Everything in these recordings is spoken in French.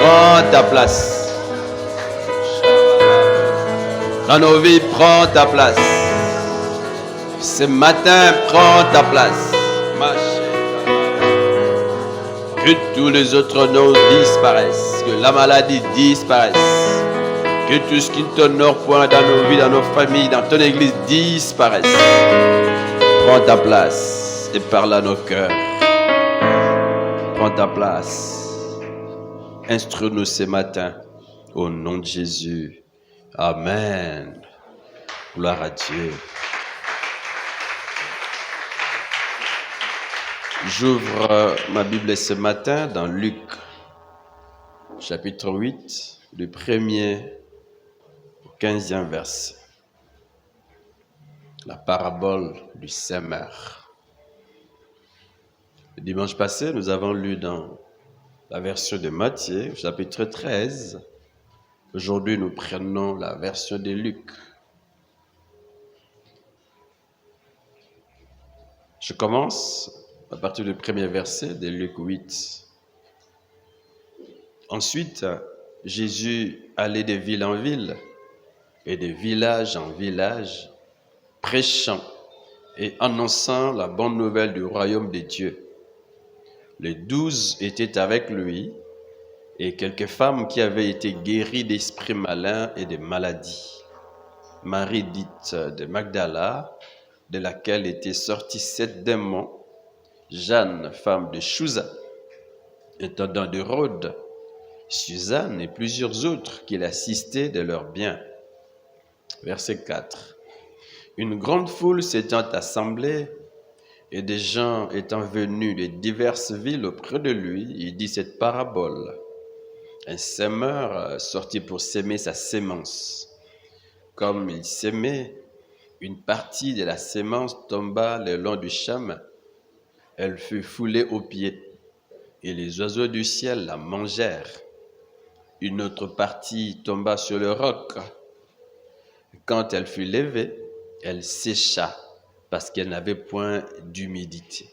prends ta place. Dans nos vies, prends ta place. Ce matin, prends ta place. Que tous les autres noms disparaissent, que la maladie disparaisse, que tout ce qui ne t'honore point dans nos vies, dans nos familles, dans ton église disparaisse. Prends ta place et parle à nos cœurs. Prends ta place. Instruis-nous ce matin au nom de Jésus. Amen. Gloire à Dieu. J'ouvre ma Bible ce matin dans Luc, chapitre 8, du 1er au 15e verset. La parabole du semeur. Le dimanche passé, nous avons lu dans la version de Matthieu, chapitre 13. Aujourd'hui, nous prenons la version de Luc. Je commence à partir du premier verset de Luc 8. Ensuite, Jésus allait de ville en ville et de village en village, prêchant et annonçant la bonne nouvelle du royaume de Dieu. Les 12 étaient avec lui et quelques femmes qui avaient été guéries d'esprits malins et de maladies. Marie dite de Magdala, de laquelle étaient sortis 7 démons, Jeanne, femme de Chouza, intendant de Rhodes, Suzanne et plusieurs autres qui l'assistaient de leurs biens. Verset 4. Une grande foule s'étant assemblée et des gens étant venus de diverses villes auprès de lui, il dit cette parabole. Un semeur sortit pour s'aimer sa sémence. Comme il s'aimait, une partie de la sémence tomba le long du chemin. Elle fut foulée aux pieds, et les oiseaux du ciel la mangèrent. Une autre partie tomba sur le roc. Quand elle fut levée, elle sécha, parce qu'elle n'avait point d'humidité.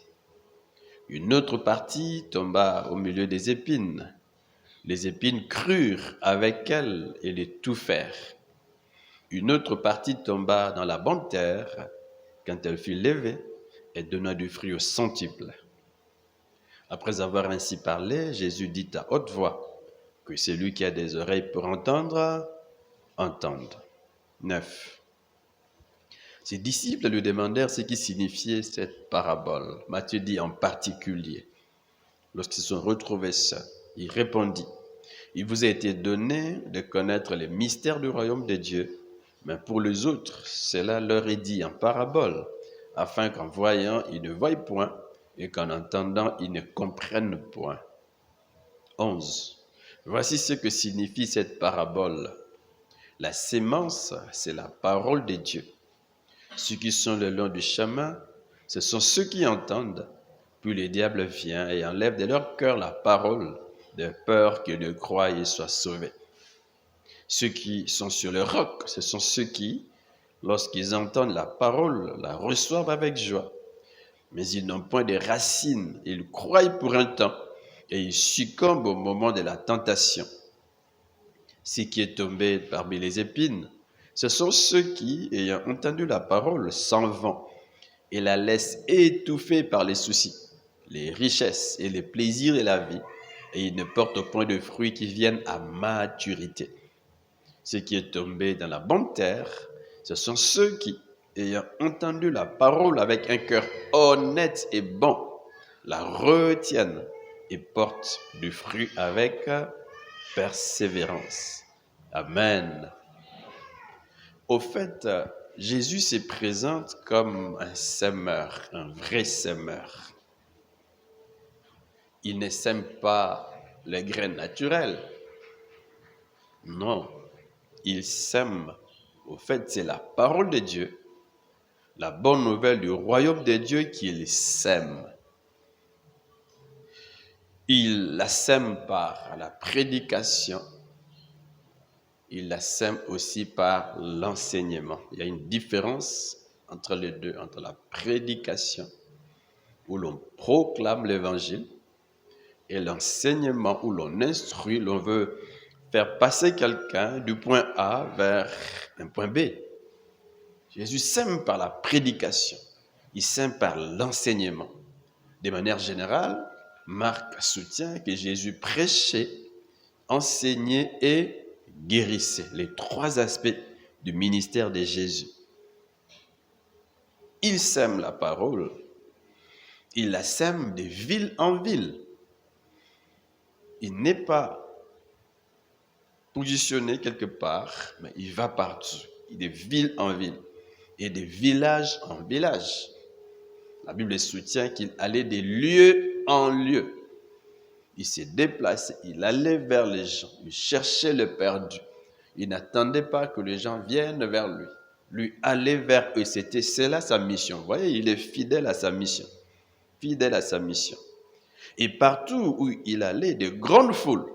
Une autre partie tomba au milieu des épines. Les épines crurent avec elle et l'étouffèrent. Une autre partie tomba dans la bonne terre. Quand elle fut levée, elle donna du fruit au centuple. Après avoir ainsi parlé, Jésus dit à haute voix que celui qui a des oreilles pour entendre, entende. 9. Ses disciples lui demandèrent ce qui signifiait cette parabole. Matthieu dit en particulier. Lorsqu'ils se sont retrouvés seuls, il répondit, « Il vous a été donné de connaître les mystères du royaume de Dieu, mais pour les autres, cela leur est dit en parabole, afin qu'en voyant, ils ne voient point, et qu'en entendant, ils ne comprennent point. » 11. Voici ce que signifie cette parabole. La sémence, c'est la parole de Dieu. Ceux qui sont le long du chemin, ce sont ceux qui entendent, puis le diable vient et enlève de leur cœur la parole, de peur qu'ils ne croient et soient sauvés. Ceux qui sont sur le roc, ce sont ceux qui, lorsqu'ils entendent la parole, la reçoivent avec joie. Mais ils n'ont point de racines, ils croient pour un temps, et ils succombent au moment de la tentation. Ce qui est tombé parmi les épines, ce sont ceux qui, ayant entendu la parole, s'en vont et la laissent étouffer par les soucis, les richesses et les plaisirs de la vie, et ils ne portent point de fruits qui viennent à maturité. Ce qui est tombé dans la bonne terre, ce sont ceux qui, ayant entendu la parole avec un cœur honnête et bon, la retiennent et portent du fruit avec persévérance. Amen. Au fait, Jésus se présente comme un semeur, un vrai semeur. Il ne sème pas les graines naturelles. Non, il sème. Au fait, c'est la parole de Dieu, la bonne nouvelle du royaume de Dieu qu'il sème. Il la sème par la prédication. Il la sème aussi par l'enseignement. Il y a une différence entre les deux, entre la prédication, où l'on proclame l'évangile, et l'enseignement où l'on instruit, l'on veut faire passer quelqu'un du point A vers un point B. Jésus sème par la prédication, il sème par l'enseignement. De manière générale, Marc soutient que Jésus prêchait, enseignait et guérissait, les trois aspects du ministère de Jésus. Il sème la parole, il la sème de ville en ville. Il n'est pas positionné quelque part, mais il va partout, de ville en ville et de village en village. La Bible soutient qu'il allait de lieu en lieu. Il s'est déplacé, il allait vers les gens, il cherchait le perdu. Il n'attendait pas que les gens viennent vers lui. Lui aller vers eux, c'est là sa mission. Vous voyez, il est fidèle à sa mission. Fidèle à sa mission. Et partout où il allait, de grandes foules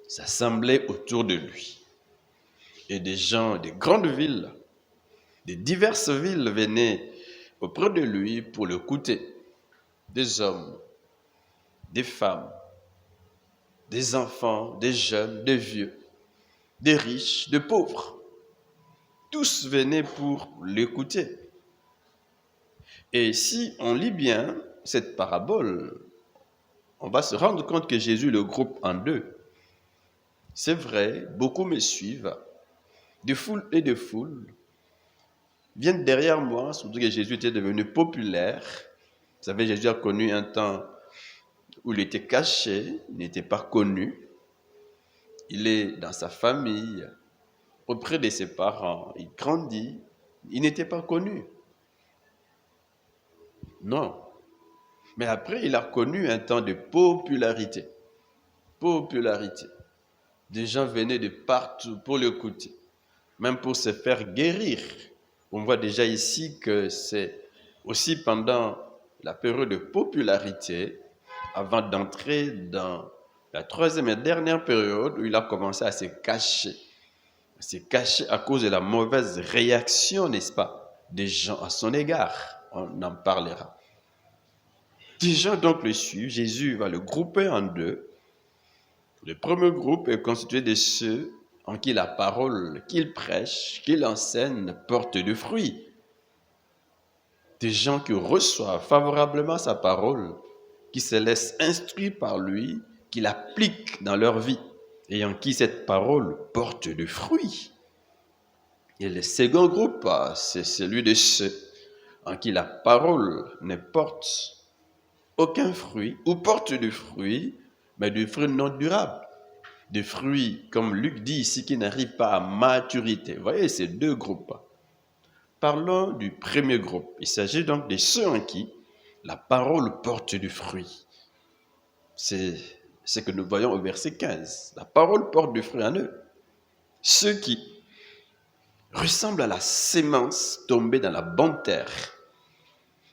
s'assemblaient autour de lui. Et des gens des grandes villes, de diverses villes venaient auprès de lui pour l'écouter. Des hommes, des femmes, des enfants, des jeunes, des vieux, des riches, des pauvres. Tous venaient pour l'écouter. Et si on lit bien cette parabole, on va se rendre compte que Jésus le groupe en deux. C'est vrai, beaucoup me suivent, de foule et de foule viennent derrière moi, surtout que Jésus était devenu populaire. Vous savez, Jésus a connu un temps où il était caché, il n'était pas connu. Il est dans sa famille, auprès de ses parents, il grandit, il n'était pas connu. Non. Mais après, il a connu un temps de popularité. Popularité. Des gens venaient de partout pour l'écouter, même pour se faire guérir. On voit déjà ici que c'est aussi pendant la période de popularité, avant d'entrer dans la troisième et dernière période où il a commencé à se cacher. Se cacher à cause de la mauvaise réaction, n'est-ce pas, des gens à son égard. On en parlera. Des gens donc le suivent. Jésus va le grouper en deux. Le premier groupe est constitué de ceux en qui la parole qu'il prêche, qu'il enseigne, porte du fruit. Des gens qui reçoivent favorablement sa parole, qui se laissent instruire par lui, qui l'appliquent dans leur vie et en qui cette parole porte du fruit. Et le second groupe, c'est celui de ceux en qui la parole ne porte aucun fruit ou porte du fruit, mais du fruit non durable. Des fruits, comme Luc dit ici, qui n'arrivent pas à maturité. Vous voyez ces deux groupes. Parlons du premier groupe. Il s'agit donc de ceux en qui la parole porte du fruit. C'est ce que nous voyons au verset 15. La parole porte du fruit en eux. Ceux qui ressemblent à la sémence tombée dans la bonne terre.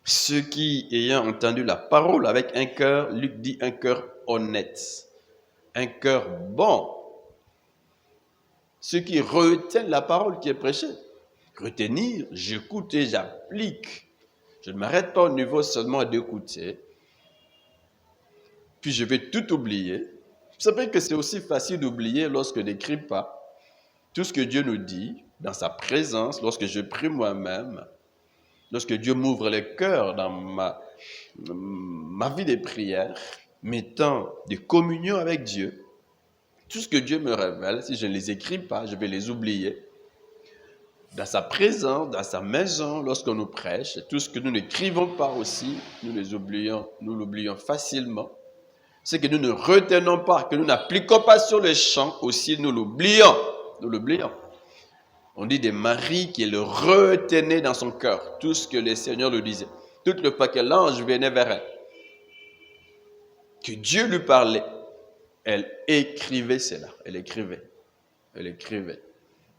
Ceux qui, ayant entendu la parole avec un cœur, Luc dit un cœur honnête, un cœur bon. Ceux qui retiennent la parole qui est prêchée. Retenir, j'écoute et j'applique. Je ne m'arrête pas au niveau seulement d'écouter, puis je vais tout oublier. Vous savez que c'est aussi facile d'oublier lorsque je n'écris pas tout ce que Dieu nous dit dans sa présence, lorsque je prie moi-même, lorsque Dieu m'ouvre le cœur dans ma vie de prière, mes temps de communion avec Dieu. Tout ce que Dieu me révèle, si je ne les écris pas, je vais les oublier. Dans sa présence, dans sa maison, lorsqu'on nous prêche, tout ce que nous n'écrivons pas aussi, nous l'oublions facilement. Ce que nous ne retenons pas, que nous n'appliquons pas sur le champ, aussi nous l'oublions. Nous l'oublions. On dit des maris qui le retenaient dans son cœur, tout ce que le Seigneur lui disait. Toute le fois que l'ange venait vers elle, que Dieu lui parlait, elle écrivait cela. Elle écrivait,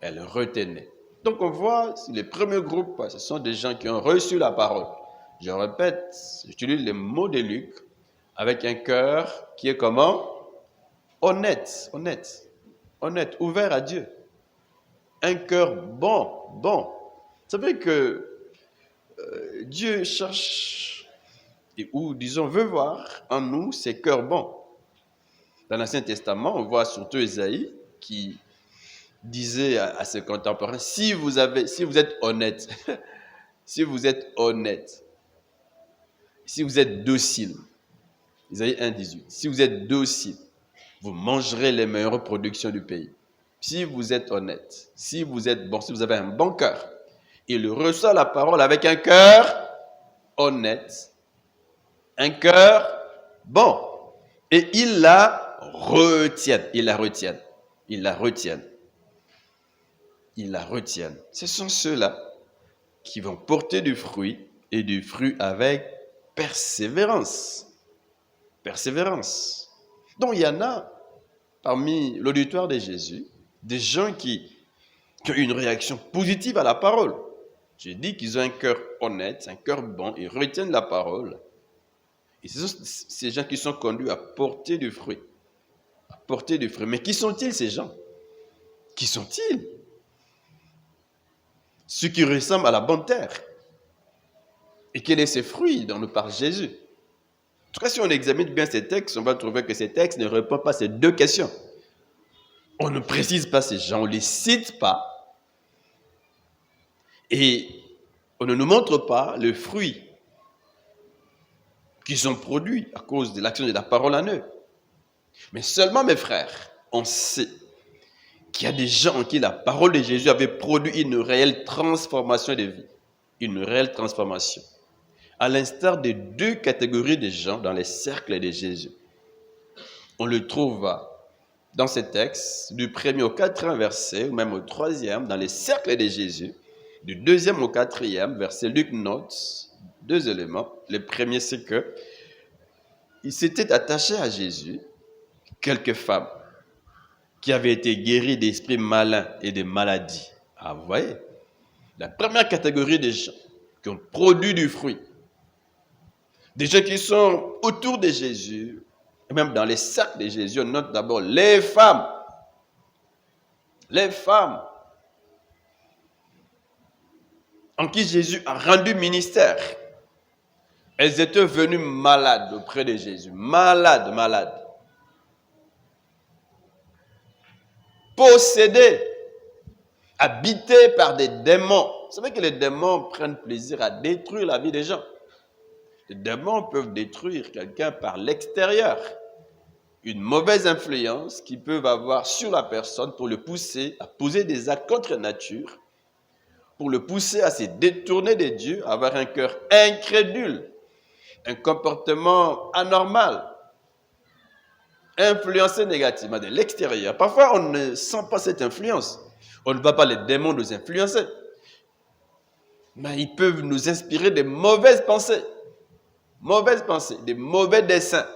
elle retenait. Donc on voit, les premiers groupes, ce sont des gens qui ont reçu la parole. Je répète, j'utilise les mots de Luc, avec un cœur qui est comment? Honnête, ouvert à Dieu. Un cœur bon. Vous savez que Dieu cherche et où, disons, veut voir en nous ces cœurs bons. Dans l'Ancien Testament, on voit surtout Ésaïe qui disait à ses contemporains, si vous êtes honnête, si vous êtes honnête, si vous êtes docile, Ésaïe 1,18, si vous êtes docile, vous mangerez les meilleures productions du pays. Si vous êtes honnête, si vous êtes bon, si vous avez un bon cœur, il reçoit la parole avec un cœur honnête, un cœur bon, et il la retienne, Ce sont ceux-là qui vont porter du fruit, et du fruit avec persévérance. Donc il y en a parmi l'auditoire de Jésus, des gens qui ont une réaction positive à la parole. Je dis qu'ils ont un cœur honnête, un cœur bon, ils retiennent la parole. Et ce sont ces gens qui sont conduits à porter du fruit. Mais qui sont-ils ces gens? Qui sont-ils? Ceux qui ressemblent à la bonne terre. Et quels sont ces fruits dont nous parle Jésus? En tout cas, si on examine bien ces textes, on va trouver que ces textes ne répondent pas à ces deux questions. On ne précise pas ces gens, on ne les cite pas. Et on ne nous montre pas le fruit qu'ils ont produit à cause de l'action de la parole en eux. Mais seulement, mes frères, on sait qu'il y a des gens en qui la parole de Jésus avait produit une réelle transformation de vie. Une réelle transformation. À l'instar des deux catégories de gens dans les cercles de Jésus. On le trouve dans ces textes, du 1er au 4e verset, ou même au 3e, dans les cercles de Jésus, du 2e au 4e verset. Luc note deux éléments. Le premier, c'est que il s'était attaché à Jésus quelques femmes qui avaient été guéries d'esprits malins et de maladies. Ah, vous voyez, la première catégorie des gens qui ont produit du fruit, des gens qui sont autour de Jésus, et même dans les cercles de Jésus, on note d'abord les femmes. Les femmes en qui Jésus a rendu ministère. Elles étaient venues malades auprès de Jésus. Malades. Possédées, habitées par des démons. Vous savez que les démons prennent plaisir à détruire la vie des gens. Les démons peuvent détruire quelqu'un par l'extérieur. Une mauvaise influence qu'ils peuvent avoir sur la personne pour le pousser à poser des actes contre nature, pour le pousser à se détourner de Dieu, à avoir un cœur incrédule, un comportement anormal, influencé négativement de l'extérieur. Parfois, on ne sent pas cette influence. On ne va pas les démons nous influencer. Mais ils peuvent nous inspirer de mauvaises pensées, des mauvais desseins,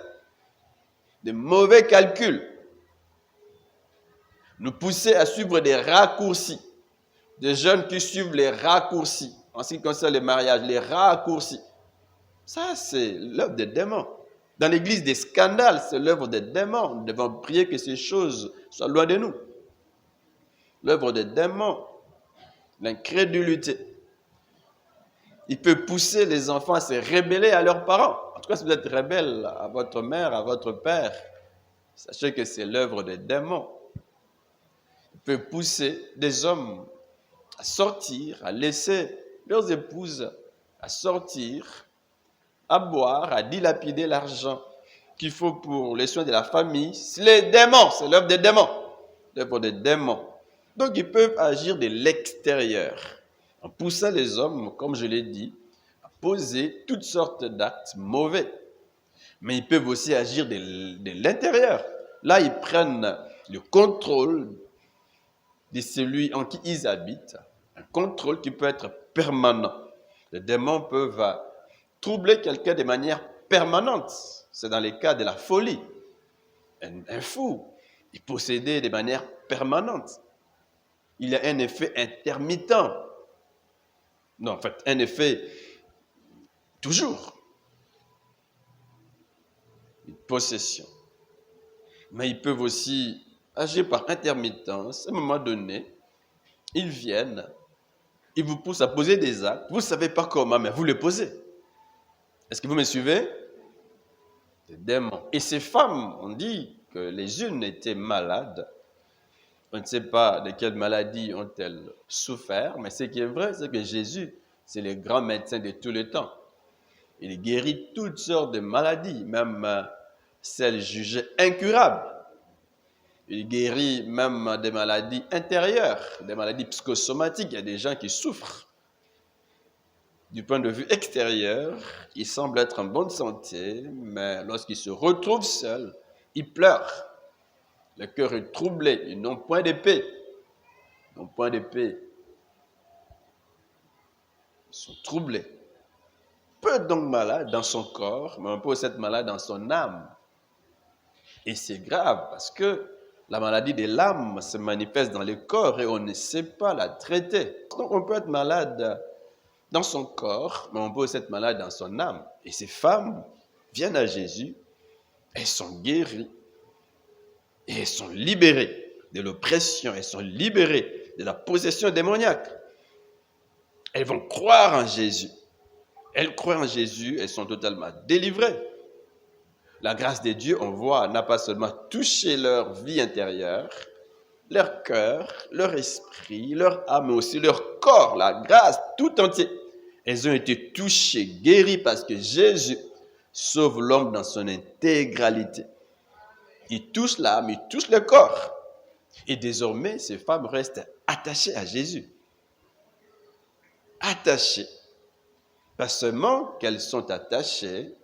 des mauvais calculs, nous pousser à suivre des raccourcis, des jeunes qui suivent les raccourcis, en ce qui concerne les mariages, les raccourcis. Ça, c'est l'œuvre des démons. Dans l'église, des scandales, c'est l'œuvre des démons. Nous devons prier que ces choses soient loin de nous. L'œuvre des démons, l'incrédulité. Il peut pousser les enfants à se rebeller à leurs parents. En tout cas, si vous êtes rebelle à votre mère, à votre père, sachez que c'est l'œuvre des démons. Il peut pousser des hommes à sortir, à laisser leurs épouses à sortir, à boire, à dilapider l'argent qu'il faut pour les soins de la famille. C'est les démons, c'est l'œuvre des démons. L'œuvre des démons. Donc, ils peuvent agir de l'extérieur, en poussant les hommes, comme je l'ai dit, à poser toutes sortes d'actes mauvais. Mais ils peuvent aussi agir de l'intérieur. Là, ils prennent le contrôle de celui en qui ils habitent, un contrôle qui peut être permanent. Les démons peuvent troubler quelqu'un de manière permanente. C'est dans les cas de la folie. Un fou est possédé de manière permanente. Il y a un effet intermittent. Non, en fait, un effet toujours. Une possession. Mais ils peuvent aussi agir par intermittence. À un moment donné, ils viennent, ils vous poussent à poser des actes. Vous ne savez pas comment, mais vous les posez. Est-ce que vous me suivez? Des démons. Et ces femmes, on dit que les unes étaient malades. On ne sait pas de quelle maladie ont-elles souffert, mais ce qui est vrai, c'est que Jésus, c'est le grand médecin de tout le temps. Il guérit toutes sortes de maladies, même celles jugées incurables. Il guérit même des maladies intérieures, des maladies psychosomatiques. Il y a des gens qui souffrent. Du point de vue extérieur, ils semblent être en bonne santé, mais lorsqu'ils se retrouvent seuls, ils pleurent. Le cœur est troublé, ils n'ont point de paix. Ils n'ont point de paix. Ils sont troublés. Peut être donc malade dans son corps, mais on peut aussi être malade dans son âme. Et c'est grave parce que la maladie de l'âme se manifeste dans le corps et on ne sait pas la traiter. Donc on peut être malade dans son corps, mais on peut aussi être malade dans son âme. Et ces femmes viennent à Jésus, elles sont guéries et elles sont libérées de l'oppression, elles sont libérées de la possession démoniaque. Elles vont croire en Jésus. Elles croient en Jésus, elles sont totalement délivrées. La grâce de Dieu, on voit, n'a pas seulement touché leur vie intérieure, leur cœur, leur esprit, leur âme, mais aussi leur corps, la grâce tout entier. Elles ont été touchées, guéries parce que Jésus sauve l'homme dans son intégralité. Il touche l'âme, il touche le corps. Et désormais, ces femmes restent attachées à Jésus. Attachées. Pas seulement qu'elles sont attachées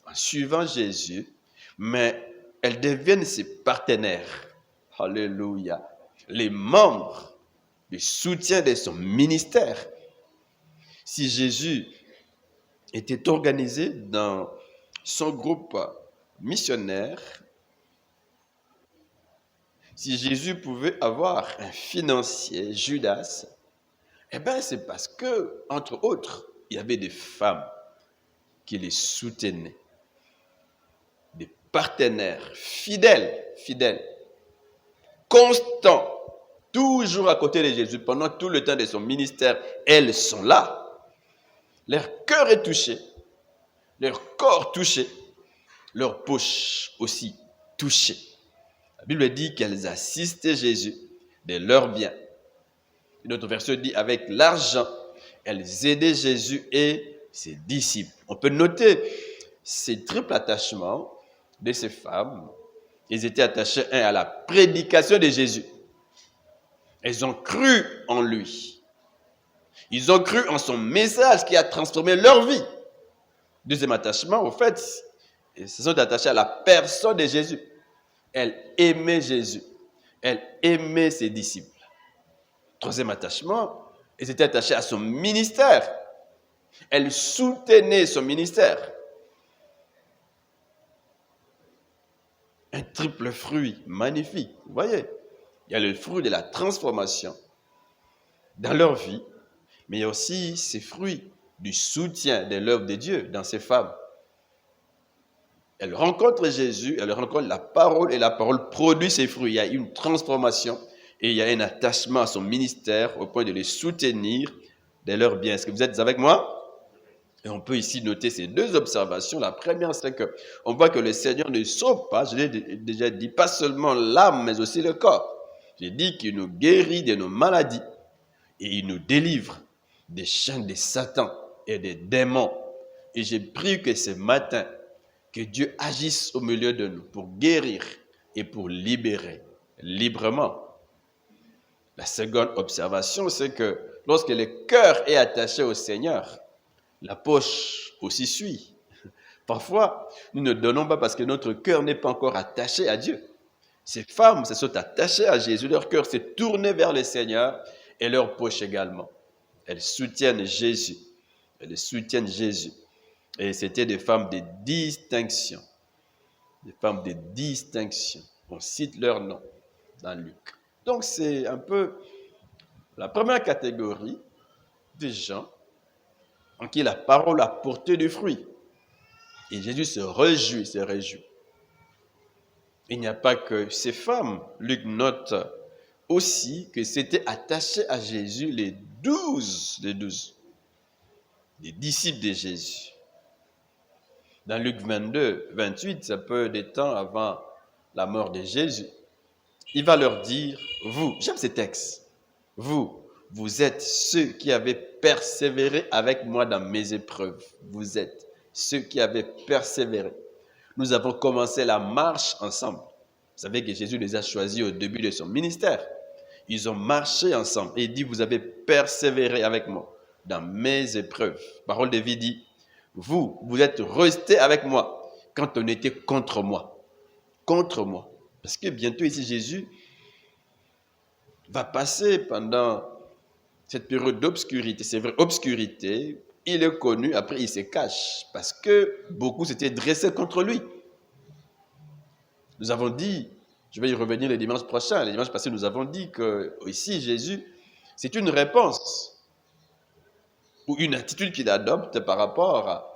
en suivant Jésus, mais elles deviennent ses partenaires. Alléluia. Les membres du soutien de son ministère. Si Jésus était organisé dans son groupe missionnaire, si Jésus pouvait avoir un financier, Judas, eh bien c'est parce que, entre autres, il y avait des femmes qui les soutenaient, des partenaires fidèles, constants, toujours à côté de Jésus pendant tout le temps de son ministère. Elles sont là. Leur cœur est touché, leur corps touché, leur poche aussi touchée. La Bible dit qu'elles assistaient Jésus de leurs biens. Une autre version dit avec l'argent, elles aidaient Jésus et ses disciples. On peut noter ces triple attachements de ces femmes. Ils étaient attachés, un, à la prédication de Jésus. Elles ont cru en lui. Ils ont cru en son message qui a transformé leur vie. Deuxième attachement, au fait, ils se sont attachés à la personne de Jésus. Elles aimaient Jésus. Elles aimaient ses disciples. Troisième attachement, elles étaient attachées à son ministère. Elles soutenaient son ministère. Un triple fruit magnifique. Vous voyez, il y a le fruit de la transformation dans leur vie, mais il y a aussi ces fruits du soutien de l'œuvre de Dieu dans ces femmes. Elles rencontrent Jésus, elles rencontrent la parole et la parole produit ses fruits. Il y a une transformation et il y a un attachement à son ministère au point de les soutenir de leur bien. Est-ce que vous êtes avec moi? Et on peut ici noter ces deux observations. La première, c'est qu'on voit que le Seigneur ne sauve pas, je l'ai déjà dit, pas seulement l'âme, mais aussi le corps. J'ai dit qu'il nous guérit de nos maladies et il nous délivre des chaînes de Satan et des démons. Et j'ai prié que ce matin, que Dieu agisse au milieu de nous pour guérir et pour libérer librement. La seconde observation, c'est que lorsque le cœur est attaché au Seigneur, la poche aussi suit. Parfois, nous ne donnons pas parce que notre cœur n'est pas encore attaché à Dieu. Ces femmes se sont attachées à Jésus, leur cœur s'est tourné vers le Seigneur et leur poche également. Elles soutiennent Jésus. Elles soutiennent Jésus. Et c'était des femmes de distinction. Des femmes de distinction. On cite leur nom dans Luc. Donc c'est un peu la première catégorie des gens en qui la parole a porté du fruit. Et Jésus se réjouit, se réjouit. Il n'y a pas que ces femmes. Luc note aussi que c'était attaché à Jésus les 12, les disciples de Jésus. Dans Luc 22, 28, c'est peu de temps avant la mort de Jésus, il va leur dire, vous, j'aime ces textes, vous êtes ceux qui avez persévéré avec moi dans mes épreuves. Vous êtes ceux qui avez persévéré. Nous avons commencé la marche ensemble. Vous savez que Jésus les a choisis au début de son ministère. Ils ont marché ensemble et il dit, vous avez persévéré avec moi dans mes épreuves. Parole de vie dit, vous êtes restés avec moi quand on était contre moi. Contre moi. Parce que bientôt ici, Jésus va passer pendant cette période d'obscurité. C'est vrai, obscurité, il est connu, après il se cache. Parce que beaucoup s'étaient dressés contre lui. Nous avons dit, je vais y revenir le dimanche prochain, le dimanche passé, nous avons dit que ici, Jésus, c'est une réponse ou une attitude qu'il adopte par rapport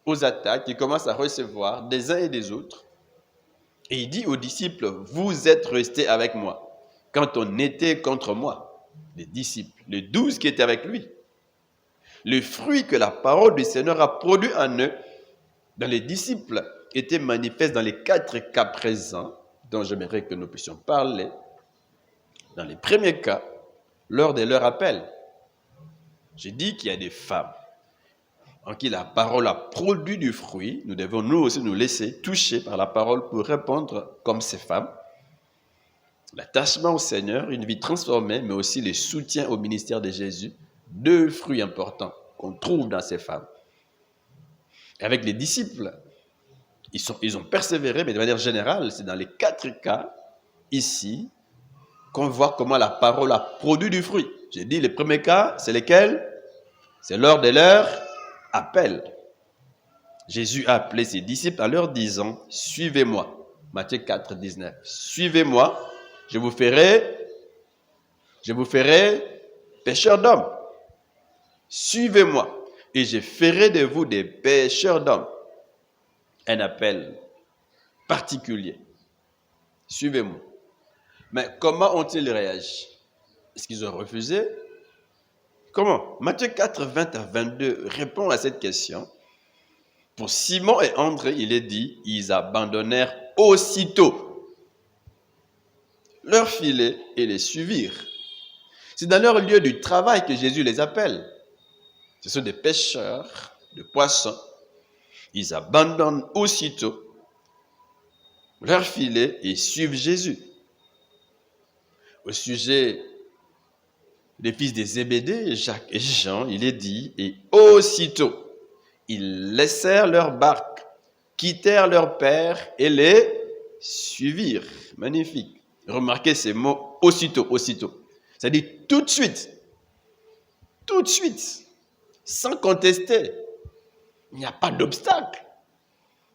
aux attaques qu'il commence à recevoir des uns et des autres. Et il dit aux disciples, vous êtes restés avec moi quand on était contre moi. Les disciples, les 12 qui étaient avec lui. Le fruit que la parole du Seigneur a produit en eux, dans les disciples, était manifeste dans les 4 cas présents, dont j'aimerais que nous puissions parler. Dans les premiers cas, lors de leur appel, j'ai dit qu'il y a des femmes en qui la parole a produit du fruit. Nous devons nous aussi nous laisser toucher par la parole pour répondre comme ces femmes. L'attachement au Seigneur, une vie transformée, mais aussi le soutien au ministère de Jésus, 2 fruits importants qu'on trouve dans ces femmes. Et avec les disciples, ils ont persévéré, mais de manière générale, c'est dans les 4 cas, ici, qu'on voit comment la parole a produit du fruit. J'ai dit, les premiers cas, c'est lesquels? C'est lors de leur appel. Jésus a appelé ses disciples en leur disant, suivez-moi. Matthieu 4, 19. Suivez-moi, je vous ferai pécheurs d'hommes. Suivez-moi et je ferai de vous des pécheurs d'hommes. Un appel particulier. Suivez-moi. Mais comment ont-ils réagi? Est-ce qu'ils ont refusé? Comment? Matthieu 4, 20 à 22 répond à cette question. Pour Simon et André, il est dit, ils abandonnèrent aussitôt leur filet et les suivirent. C'est dans leur lieu du travail que Jésus les appelle. Ce sont des pêcheurs de poissons. Ils abandonnent aussitôt leur filet et suivent Jésus. Au sujet des fils des Zébédée, Jacques et Jean, il est dit, et aussitôt, ils laissèrent leur barque, quittèrent leur père et les suivirent. Magnifique. Remarquez ces mots, aussitôt, aussitôt. C'est-à-dire tout de suite, sans contester. Il n'y a pas d'obstacle.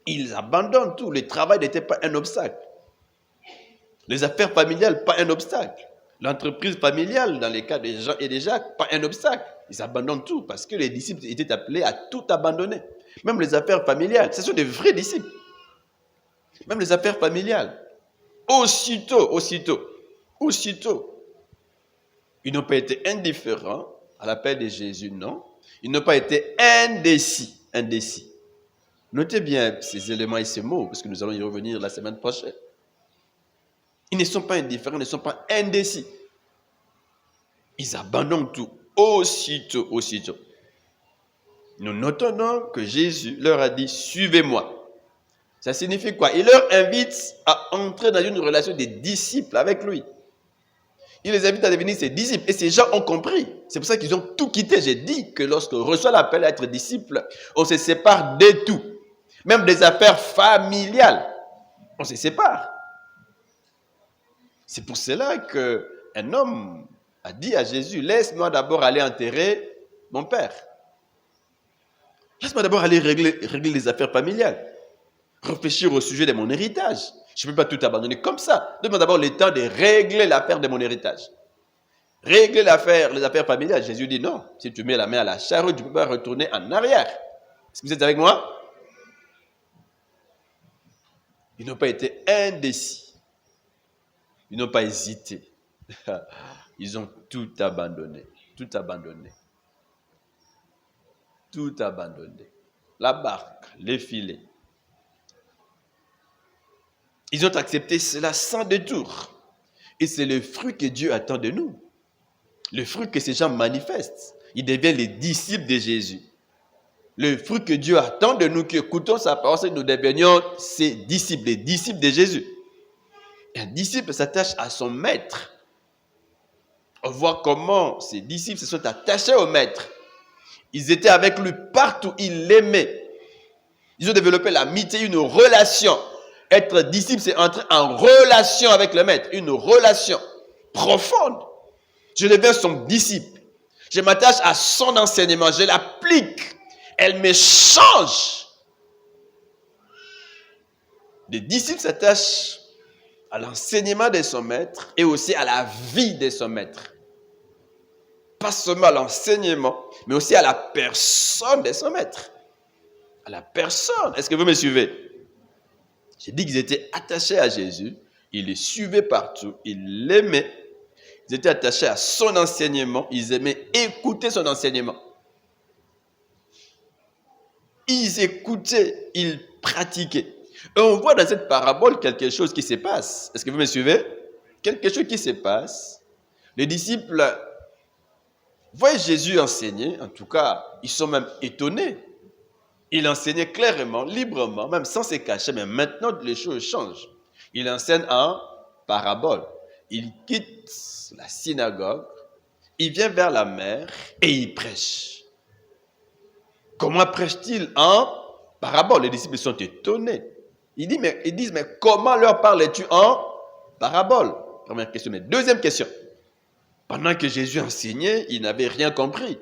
Ils abandonnent tout. Le travail n'était pas un obstacle. Les affaires familiales, pas un obstacle. L'entreprise familiale, dans les cas de Jean et de Jacques, pas un obstacle. Ils abandonnent tout parce que les disciples étaient appelés à tout abandonner. Même les affaires familiales, ce sont des vrais disciples. Même les affaires familiales. Aussitôt. Ils n'ont pas été indifférents à l'appel de Jésus, non. Ils n'ont pas été indécis. Notez bien ces éléments et ces mots, parce que nous allons y revenir la semaine prochaine. Ils ne sont pas indifférents, ils ne sont pas indécis. Ils abandonnent tout, aussitôt. Nous notons donc que Jésus leur a dit, suivez-moi. Ça signifie quoi? Il leur invite à entrer dans une relation de disciples avec lui. Il les invite à devenir ses disciples. Et ces gens ont compris. C'est pour ça qu'ils ont tout quitté. J'ai dit que lorsqu'on reçoit l'appel à être disciple, on se sépare de tout. Même des affaires familiales. On se sépare. C'est pour cela qu'un homme a dit à Jésus, laisse-moi d'abord aller enterrer mon père. Laisse-moi d'abord aller régler les affaires familiales. Réfléchir au sujet de mon héritage. Je ne peux pas tout abandonner comme ça. Donne-moi d'abord le temps de régler l'affaire de mon héritage. Régler les affaires familiales. Jésus dit non. Si tu mets la main à la charrue, tu ne peux pas retourner en arrière. Est-ce que vous êtes avec moi? Ils n'ont pas été indécis. Ils n'ont pas hésité. Ils ont tout abandonné. Tout abandonné. la barque, les filets. Ils ont accepté cela sans détour. Et c'est le fruit que Dieu attend de nous. Le fruit que ces gens manifestent. Ils deviennent les disciples de Jésus. Le fruit que Dieu attend de nous, qui écoutons sa parole, c'est que nous devenions ses disciples, les disciples de Jésus. Un disciple s'attache à son maître. On voit comment ces disciples se sont attachés au maître. Ils étaient avec lui partout, ils l'aimaient. Ils ont développé l'amitié, une relation. Être disciple, c'est entrer en relation avec le maître, une relation profonde. Je deviens son disciple. Je m'attache à son enseignement, je l'applique. Elle me change. Les disciples s'attachent à l'enseignement de son maître et aussi à la vie de son maître. Pas seulement à l'enseignement, mais aussi à la personne de son maître. À la personne. Est-ce que vous me suivez? J'ai dit qu'ils étaient attachés à Jésus, ils le suivaient partout, ils l'aimaient, ils étaient attachés à son enseignement, ils aimaient écouter son enseignement. Ils écoutaient, ils pratiquaient. Et on voit dans cette parabole quelque chose qui se passe. Est-ce que vous me suivez? Quelque chose qui se passe. Les disciples voient Jésus enseigner, en tout cas, ils sont même étonnés. Il enseignait clairement, librement, même sans se cacher, mais maintenant les choses changent. Il enseigne en parabole. Il quitte la synagogue, il vient vers la mer et il prêche. Comment prêche-t-il en parabole? Les disciples sont étonnés. Ils disent, mais comment leur parlais-tu en parabole? Première question. Mais deuxième question. Pendant que Jésus enseignait, ils n'avaient rien compris.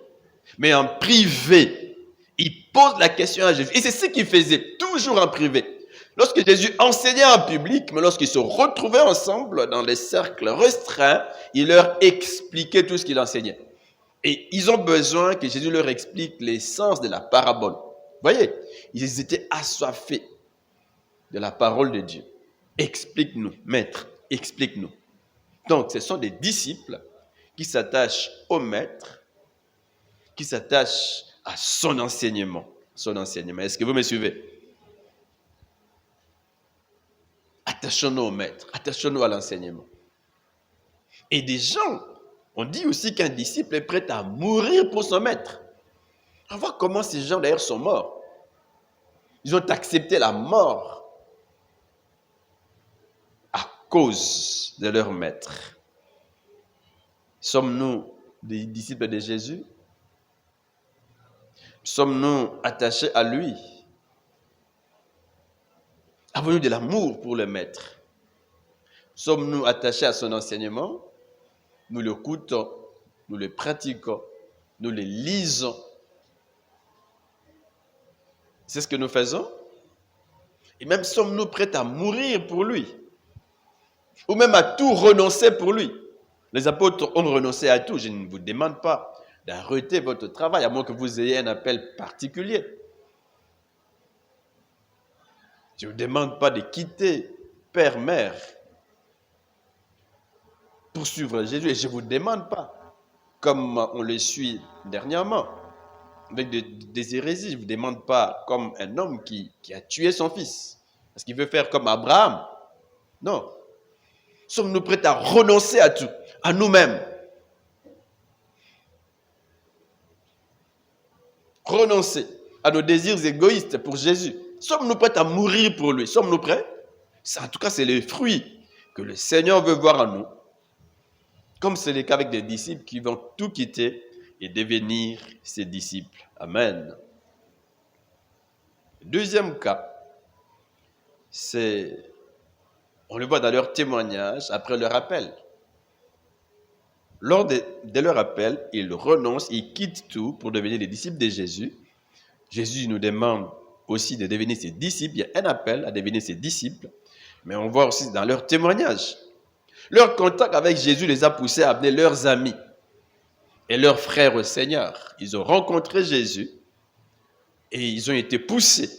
Mais en privé, il pose la question à Jésus. Et c'est ce qu'il faisait, toujours en privé. Lorsque Jésus enseignait en public, mais lorsqu'ils se retrouvaient ensemble dans les cercles restreints, il leur expliquait tout ce qu'il enseignait. Et ils ont besoin que Jésus leur explique l'essence de la parabole. Vous voyez, ils étaient assoiffés de la parole de Dieu. Explique-nous, maître, explique-nous. Donc, ce sont des disciples qui s'attachent au maître, qui s'attachent à son enseignement. Son enseignement. Est-ce que vous me suivez? Attachons-nous au maître, attachons-nous à l'enseignement. Et des gens, on dit aussi qu'un disciple est prêt à mourir pour son maître. On voit comment ces gens d'ailleurs sont morts. Ils ont accepté la mort à cause de leur maître. Sommes-nous des disciples de Jésus? Sommes-nous attachés à lui? Avons-nous de l'amour pour le maître? Sommes-nous attachés à son enseignement? Nous l'écoutons, nous le pratiquons, nous le lisons. C'est ce que nous faisons? Et même sommes-nous prêts à mourir pour lui? Ou même à tout renoncer pour lui? Les apôtres ont renoncé à tout. Je ne vous demande pas d'arrêter votre travail, à moins que vous ayez un appel particulier. Je ne vous demande pas de quitter père, mère, pour suivre Jésus. Et je ne vous demande pas, comme on le suit dernièrement, avec des hérésies. Je ne vous demande pas, comme un homme qui a tué son fils, parce qu'il veut faire comme Abraham. Non. Sommes-nous prêts à renoncer à tout, à nous-mêmes? Renoncer à nos désirs égoïstes pour Jésus. Sommes-nous prêts à mourir pour lui? Sommes-nous prêts? En tout cas, c'est le fruit que le Seigneur veut voir en nous. Comme c'est le cas avec des disciples qui vont tout quitter et devenir ses disciples. Amen. Deuxième cas, on le voit dans leur témoignage après leur appel. Lors de leur appel, ils renoncent, ils quittent tout pour devenir des disciples de Jésus. Jésus nous demande aussi de devenir ses disciples. Il y a un appel à devenir ses disciples. Mais on voit aussi dans leur témoignage. Leur contact avec Jésus les a poussés à amener leurs amis et leurs frères au Seigneur. Ils ont rencontré Jésus et ils ont été poussés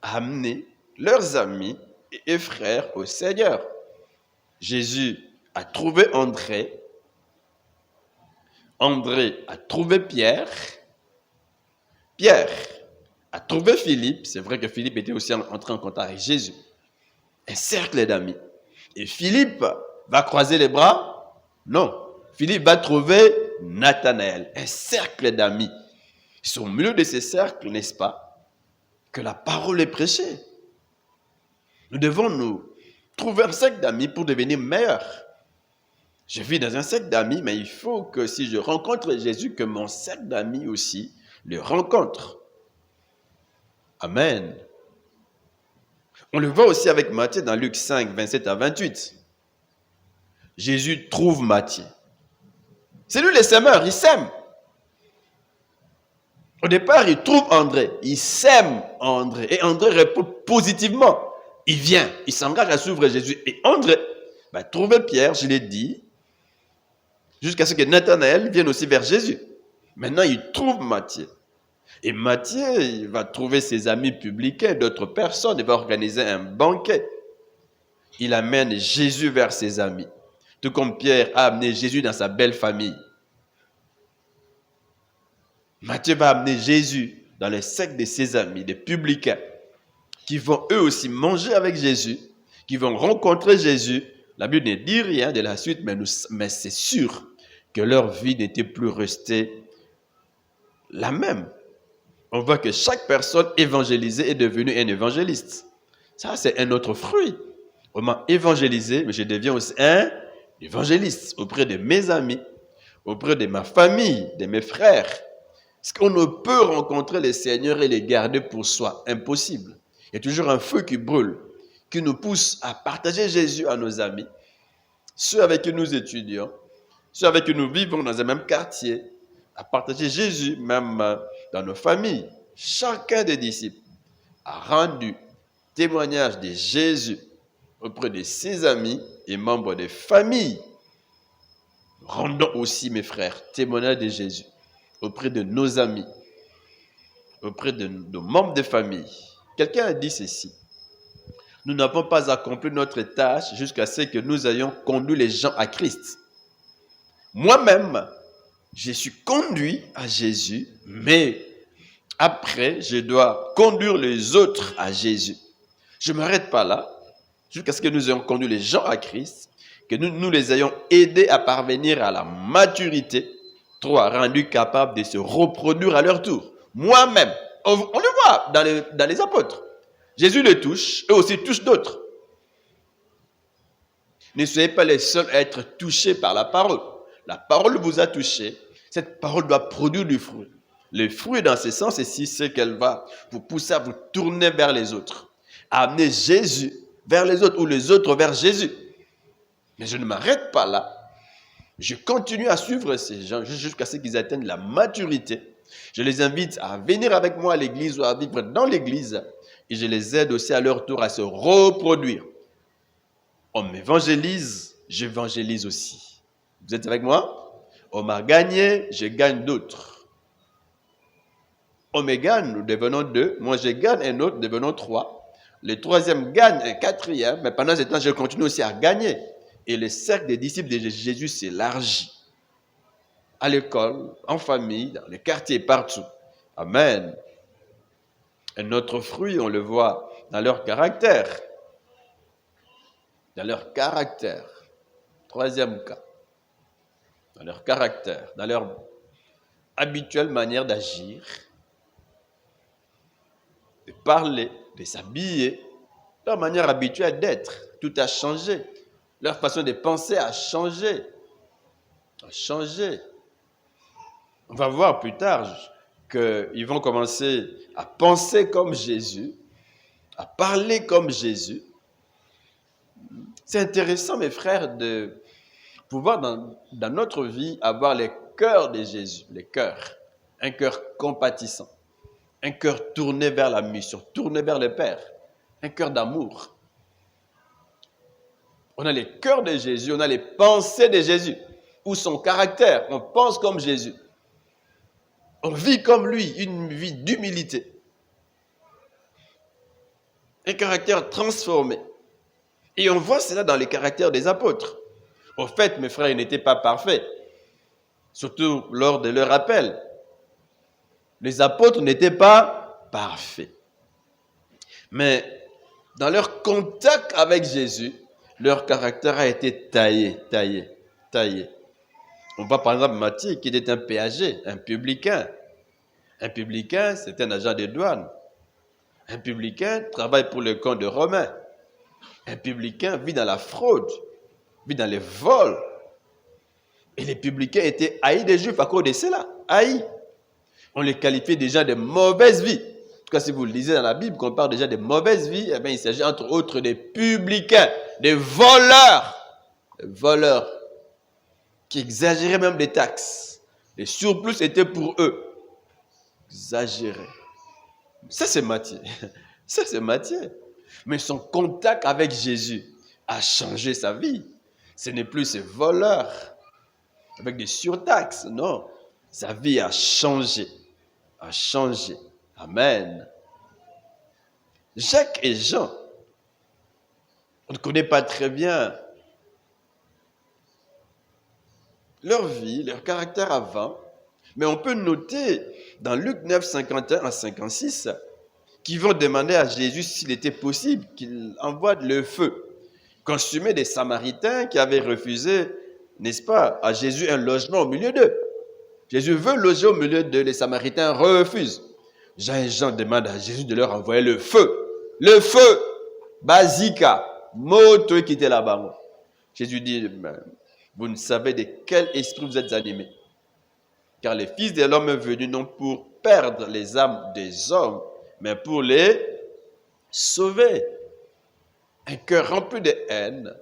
à amener leurs amis et frères au Seigneur. Jésus a trouvé André. André a trouvé Pierre. Pierre a trouvé Philippe. C'est vrai que Philippe était aussi entré en contact avec Jésus. Un cercle d'amis. Et Philippe va croiser les bras? Non. Philippe va trouver Nathanaël, un cercle d'amis. C'est au milieu de ces cercles, n'est-ce pas, que la parole est prêchée. Nous devons nous trouver un cercle d'amis pour devenir meilleurs. Je vis dans un cercle d'amis, mais il faut que si je rencontre Jésus, que mon cercle d'amis aussi le rencontre. Amen. On le voit aussi avec Matthieu dans Luc 5, 27 à 28. Jésus trouve Matthieu. C'est lui le semeur, il sème. Au départ, il trouve André, il sème André, et André répond positivement. Il vient, il s'engage à suivre Jésus. Et André va trouver Pierre, je l'ai dit, jusqu'à ce que Nathanaël vienne aussi vers Jésus. Maintenant, il trouve Matthieu. Et Matthieu, il va trouver ses amis publicains, d'autres personnes, il va organiser un banquet. Il amène Jésus vers ses amis, tout comme Pierre a amené Jésus dans sa belle famille. Matthieu va amener Jésus dans le cercle de ses amis, des publicains, qui vont eux aussi manger avec Jésus, qui vont rencontrer Jésus. La Bible ne dit rien de la suite, mais c'est sûr que leur vie n'était plus restée la même. On voit que chaque personne évangélisée est devenue un évangéliste. Ça, c'est un autre fruit. On m'a évangélisé, mais je deviens aussi un évangéliste auprès de mes amis, auprès de ma famille, de mes frères. Est-ce qu'on ne peut rencontrer le Seigneur et les garder pour soi? Impossible. Il y a toujours un feu qui brûle, qui nous pousse à partager Jésus à nos amis, ceux avec qui nous étudions, ceux avec qui nous vivons dans un même quartier, à partager Jésus même dans nos familles. Chacun des disciples a rendu témoignage de Jésus auprès de ses amis et membres des familles. Rendons aussi, mes frères, témoignage de Jésus auprès de nos amis, auprès de nos membres de famille. Quelqu'un a dit ceci: nous n'avons pas accompli notre tâche jusqu'à ce que nous ayons conduit les gens à Christ. Moi-même, je suis conduit à Jésus, mais après, je dois conduire les autres à Jésus. Je ne m'arrête pas là, jusqu'à ce que nous ayons conduit les gens à Christ, que nous les ayons aidés à parvenir à la maturité, 3, rendus capables de se reproduire à leur tour. Moi-même, on le voit dans les apôtres. Jésus les touche, eux aussi touchent d'autres. Ne soyez pas les seuls à être touchés par la parole. La parole vous a touché, cette parole doit produire du fruit. Le fruit dans ce sens ici, c'est qu'elle va vous pousser à vous tourner vers les autres, à amener Jésus vers les autres ou les autres vers Jésus. Mais je ne m'arrête pas là. Je continue à suivre ces gens jusqu'à ce qu'ils atteignent la maturité. Je les invite à venir avec moi à l'église ou à vivre dans l'église et je les aide aussi à leur tour à se reproduire. On m'évangélise, j'évangélise aussi. Vous êtes avec moi? On m'a gagné, je gagne d'autres. On me gagne, nous devenons 2. Moi, je gagne un autre, nous devenons 3. Le troisième gagne un quatrième, mais pendant ce temps, je continue aussi à gagner. Et le cercle des disciples de Jésus s'élargit. À l'école, en famille, dans les quartiers, partout. Amen. Un autre fruit, on le voit dans leur caractère. Dans leur caractère. Troisième cas. Dans leur caractère, dans leur habituelle manière d'agir, de parler, de s'habiller, leur manière habituelle d'être. Tout a changé. Leur façon de penser a changé. On va voir plus tard qu'ils vont commencer à penser comme Jésus, à parler comme Jésus. C'est intéressant, mes frères, de pouvoir dans notre vie avoir les cœurs de Jésus, les cœurs, un cœur compatissant, un cœur tourné vers la mission, tourné vers le Père, un cœur d'amour. On a les cœurs de Jésus, on a les pensées de Jésus, ou son caractère, on pense comme Jésus. On vit comme lui, une vie d'humilité. Un caractère transformé. Et on voit cela dans les caractères des apôtres. Au fait, mes frères, ils n'étaient pas parfaits, surtout lors de leur appel. Les apôtres n'étaient pas parfait. Mais dans leur contact avec Jésus, leur caractère a été taillé. On voit par exemple Matthieu qui était un péager, un publicain. Un publicain, c'est un agent de douane. Un publicain travaille pour le camp de Romains. Un publicain vit dans la fraude, vit dans les vols. Et les publicains étaient haïs des Juifs à cause de cela. Haïs. On les qualifiait déjà de mauvaise vie. En tout cas, si vous le lisez dans la Bible, qu'on parle déjà de mauvaise vie, eh bien, il s'agit entre autres des publicains, des voleurs. Des voleurs qui exagéraient même des taxes. Les surplus étaient pour eux. Exagérés. Ça, c'est Matthieu. Ça, c'est Matthieu. Mais son contact avec Jésus a changé sa vie. Ce n'est plus ces voleurs avec des surtaxes. Non. Sa vie a changé. A changé. Amen. Jacques et Jean, on ne connaît pas très bien leur vie, leur caractère avant, mais on peut noter dans Luc 9, 51 à 56, qu'ils vont demander à Jésus s'il était possible qu'il envoie le feu, consumé des Samaritains qui avaient refusé, n'est-ce pas, à Jésus un logement au milieu d'eux. Jésus veut loger au milieu d'eux, les Samaritains refusent. Jean et Jean demandent à Jésus de leur envoyer le feu. Le feu, basika, moto qui était là-bas. Jésus dit, vous ne savez de quel esprit vous êtes animés. Car les fils de l'homme sont venus non pour perdre les âmes des hommes, mais pour les sauver. Un cœur rempli de haine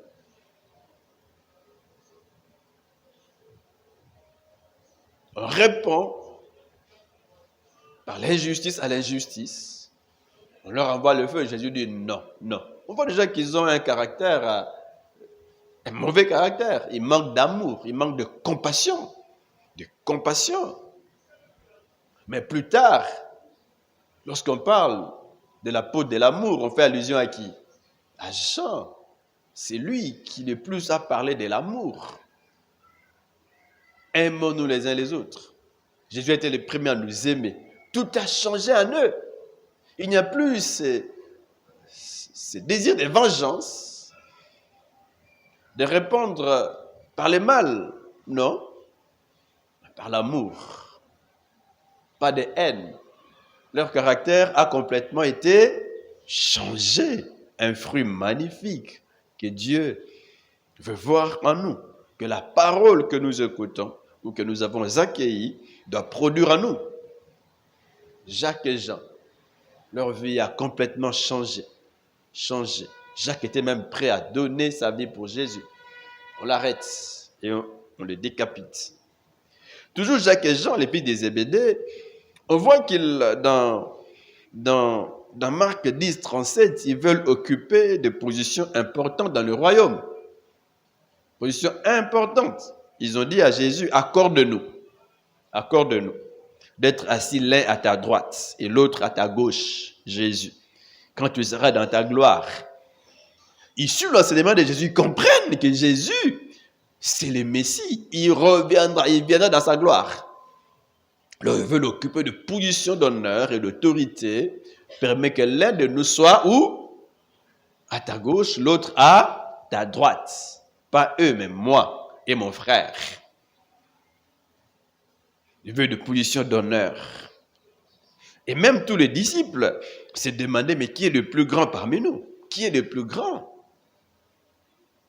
répond par l'injustice à l'injustice. On leur envoie le feu et Jésus dit non, non. On voit déjà qu'ils ont un caractère, un mauvais caractère. Ils manquent d'amour, ils manquent de compassion. De compassion. Mais plus tard, lorsqu'on parle de l'apôtre de l'amour, on fait allusion à qui? À Jean. C'est lui qui le plus a parlé de l'amour. Aimons-nous les uns les autres. Jésus a été le premier à nous aimer. Tout a changé en eux. Il n'y a plus ce désir de vengeance, de répondre par le mal, non, par l'amour, pas de haine. Leur caractère a complètement été changé. Un fruit magnifique que Dieu veut voir en nous, que la parole que nous écoutons ou que nous avons accueillie doit produire en nous. Jacques et Jean, leur vie a complètement changé. Jacques était même prêt à donner sa vie pour Jésus. On l'arrête et on le décapite. Toujours Jacques et Jean, les fils des Zébédée, on voit qu'ils, dans Marc 10, 37, ils veulent occuper des positions importantes dans le royaume. Position importante. Ils ont dit à Jésus, accorde-nous d'être assis l'un à ta droite et l'autre à ta gauche, Jésus, quand tu seras dans ta gloire. Ils suivent l'enseignement de Jésus, ils comprennent que Jésus, c'est le Messie. Il viendra dans sa gloire. Alors, ils veulent occuper de positions d'honneur et d'autorité, permet que l'un de nous soit où? À ta gauche, l'autre à ta droite. Pas eux, mais moi et mon frère. Ils veulent de positions d'honneur. Et même tous les disciples se demandaient, mais qui est le plus grand parmi nous? Qui est le plus grand?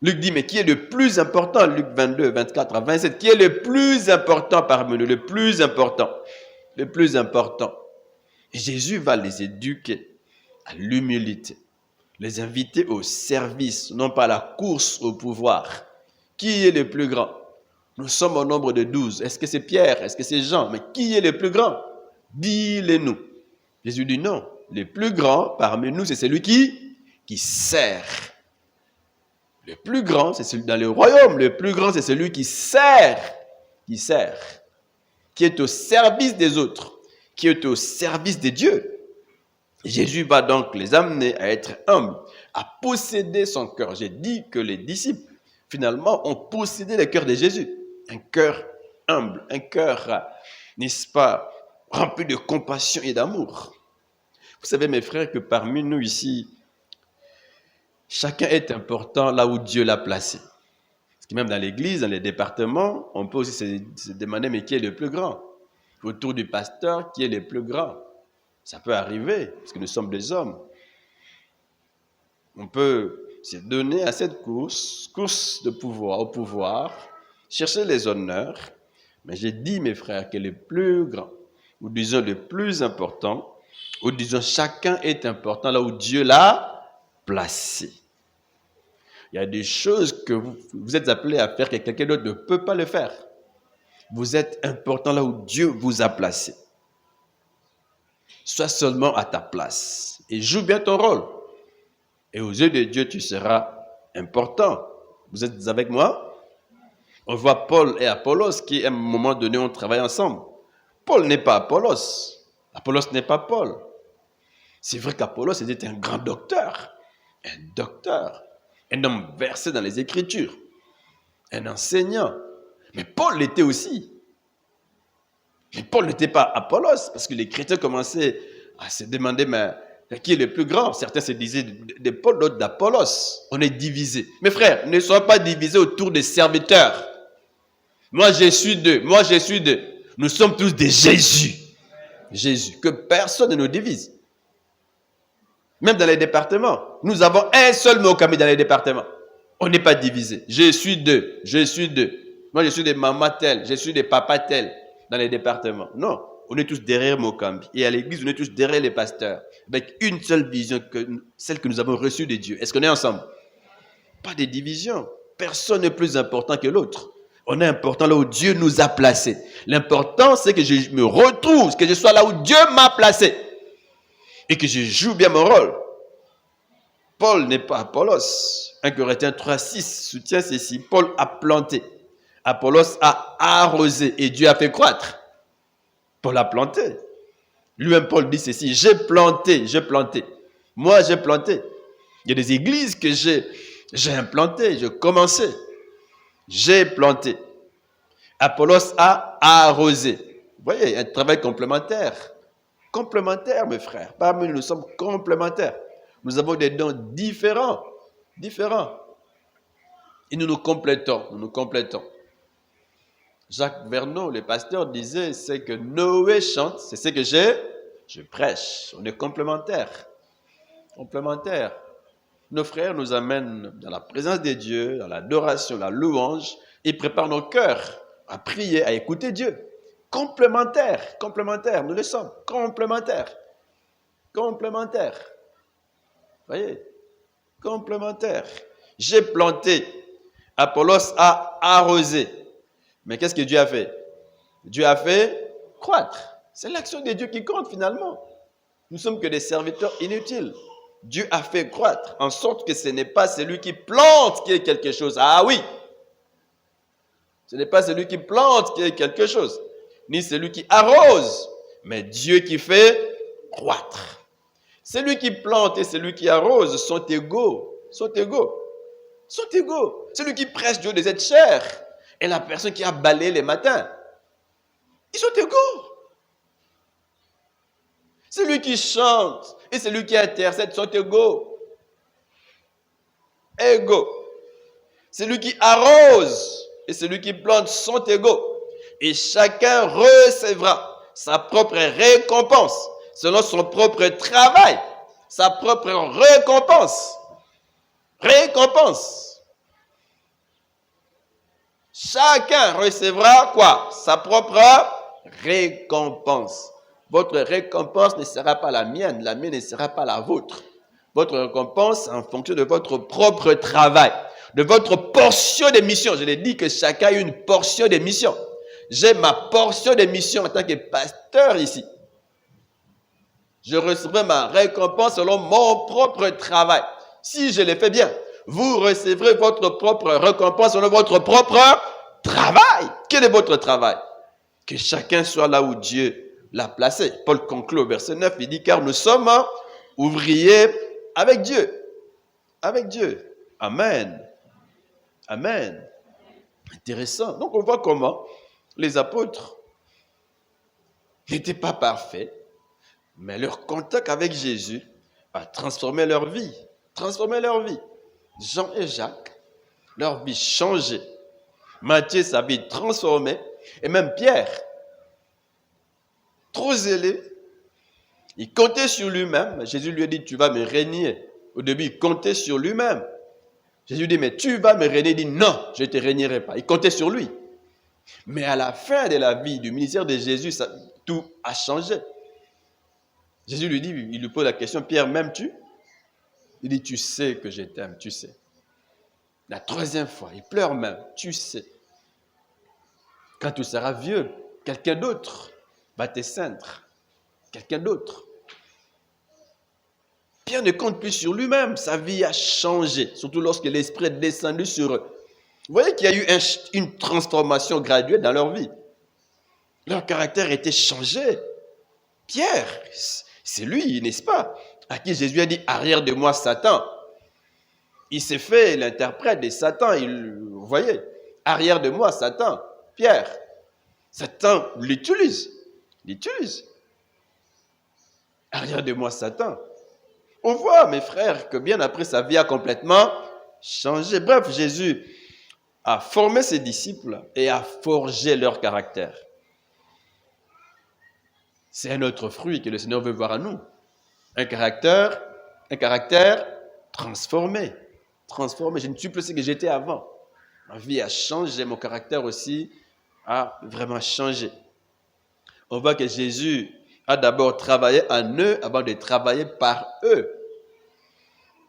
Luc dit, mais qui est le plus important? Luc 22, 24 à 27. Qui est le plus important parmi nous? Le plus important. Le plus important. Et Jésus va les éduquer à l'humilité. Les inviter au service, non pas à la course au pouvoir. Qui est le plus grand? Nous sommes au nombre de 12. Est-ce que c'est Pierre? Est-ce que c'est Jean? Mais qui est le plus grand? Dis-le-nous. Jésus dit non. Le plus grand parmi nous, c'est celui qui sert. Le plus grand, c'est celui dans le royaume. Le plus grand, c'est celui qui sert. Qui est au service des autres. Qui est au service de Dieu. Jésus va donc les amener à être humbles, à posséder son cœur. J'ai dit que les disciples, finalement, ont possédé le cœur de Jésus. Un cœur humble, un cœur, n'est-ce pas, rempli de compassion et d'amour. Vous savez, mes frères, que parmi nous ici, chacun est important là où Dieu l'a placé. Parce que même dans l'église, dans les départements, on peut aussi se demander, mais qui est le plus grand? Autour du pasteur, qui est le plus grand? Ça peut arriver, parce que nous sommes des hommes. On peut se donner à cette course de pouvoir, au pouvoir, chercher les honneurs. Mais j'ai dit, mes frères, que le plus grand, ou disons le plus important, ou disons chacun est important là où Dieu l'a placé. Il y a des choses que vous êtes appelés à faire que quelqu'un d'autre ne peut pas le faire. Vous êtes important là où Dieu vous a placé. Sois seulement à ta place et joue bien ton rôle. Et aux yeux de Dieu, tu seras important. Vous êtes avec moi? On voit Paul et Apollos qui, à un moment donné, ont travaillé ensemble. Paul n'est pas Apollos. Apollos n'est pas Paul. C'est vrai qu'Apollos était un grand docteur. Un homme versé dans les Écritures. Un enseignant. Mais Paul l'était aussi. Mais Paul n'était pas Apollos, parce que les chrétiens commençaient à se demander, mais qui est le plus grand? Certains se disaient de Paul, d'autres d'Apollos. On est divisés. Mes frères, ne soyez pas divisés autour des serviteurs. Moi, je suis d'eux. Moi, je suis d'eux. Nous sommes tous des Jésus. Jésus. Que personne ne nous divise. Même dans les départements. Nous avons un seul mot dans les départements. On n'est pas divisés. Je suis d'eux. Je suis d'eux. Moi, je suis des mamas telles. Je suis des papas tels. Dans les départements. Non, on est tous derrière Mokambi. Et à l'église, on est tous derrière les pasteurs. Avec une seule vision, celle que nous avons reçue de Dieu. Est-ce qu'on est ensemble? Pas de division. Personne n'est plus important que l'autre. On est important là où Dieu nous a placés. L'important, c'est que je me retrouve, que je sois là où Dieu m'a placé. Et que je joue bien mon rôle. Paul n'est pas Apollos. 1 Corinthiens 3,6 soutient ceci. Paul a planté. Apollos a arrosé et Dieu a fait croître. Paul a planté. Lui-même, Paul dit ceci, j'ai planté. Moi, j'ai planté. Il y a des églises que j'ai implantées, j'ai commencé. J'ai planté. Apollos a arrosé. Vous voyez, un travail complémentaire. Complémentaire, mes frères. Parmi nous sommes complémentaires. Nous avons des dons différents. Et nous nous complétons. Jacques Verneau, le pasteur, disait, c'est que Noé chante, c'est ce que je prêche. On est complémentaires. Nos frères nous amènent dans la présence de Dieu, dans l'adoration, la louange, et préparent nos cœurs à prier, à écouter Dieu. Complémentaires, nous le sommes, complémentaires. Voyez, complémentaires. J'ai planté, Apollos a arrosé. Mais qu'est-ce que Dieu a fait? Dieu a fait croître. C'est l'action de Dieu qui compte finalement. Nous sommes que des serviteurs inutiles. Dieu a fait croître, en sorte que ce n'est pas celui qui plante qui est quelque chose. Ah oui! Ce n'est pas celui qui plante qui est quelque chose, ni celui qui arrose, mais Dieu qui fait croître. Celui qui plante et celui qui arrose sont égaux. Celui qui prêche Dieu des êtres chers et la personne qui a balayé les matins, ils sont égaux. Celui qui chante et celui qui intercède sont égaux. Celui qui arrose et celui qui plante sont égaux. Et chacun recevra sa propre récompense selon son propre travail. Sa propre récompense. Chacun recevra quoi? Sa propre récompense. Votre récompense ne sera pas la mienne ne sera pas la vôtre. Votre récompense en fonction de votre propre travail, de votre portion de mission. Je l'ai dit que chacun a une portion de mission. J'ai ma portion de mission en tant que pasteur ici. Je recevrai ma récompense selon mon propre travail. Si je le fais bien, vous recevrez votre propre récompense selon votre propre travail. Quel est votre travail? Que chacun soit là où Dieu l'a placé. Paul conclut au verset 9, il dit, car nous sommes ouvriers avec Dieu. Amen. Intéressant. Donc on voit comment les apôtres n'étaient pas parfaits, Mais leur contact avec Jésus a transformé leur vie. Transformé leur vie. Jean et Jacques, leur vie changée. Matthieu, sa vie transformée. Et même Pierre, trop zélé, il comptait sur lui-même. Jésus lui a dit, tu vas me régner. Au début, il comptait sur lui-même. Jésus dit, mais tu vas me régner. Il dit, non, je ne te régnerai pas. Il comptait sur lui. Mais à la fin de la vie, du ministère de Jésus, tout a changé. Jésus lui dit, il lui pose la question, Pierre, m'aimes-tu? Il dit, tu sais que je t'aime, tu sais. La troisième fois, il pleure même, tu sais. Quand tu seras vieux, quelqu'un d'autre va te ceindre. Quelqu'un d'autre. Pierre ne compte plus sur lui-même, sa vie a changé, surtout lorsque l'Esprit est descendu sur eux. Vous voyez qu'il y a eu une transformation graduelle dans leur vie. Leur caractère était changé. Pierre, c'est lui, n'est-ce pas, à qui Jésus a dit, arrière de moi, Satan. Il s'est fait l'interprète de Satan. Vous voyez, arrière de moi, Satan, Pierre. Satan l'utilise. L'utilise. Arrière de moi, Satan. On voit, mes frères, que bien après, sa vie a complètement changé. Bref, Jésus a formé ses disciples et a forgé leur caractère. C'est un autre fruit que le Seigneur veut voir en nous. Un caractère transformé. Transformé. Je ne suis plus ce que j'étais avant. Ma vie a changé, mon caractère aussi a vraiment changé. On voit que Jésus a d'abord travaillé en eux avant de travailler par eux.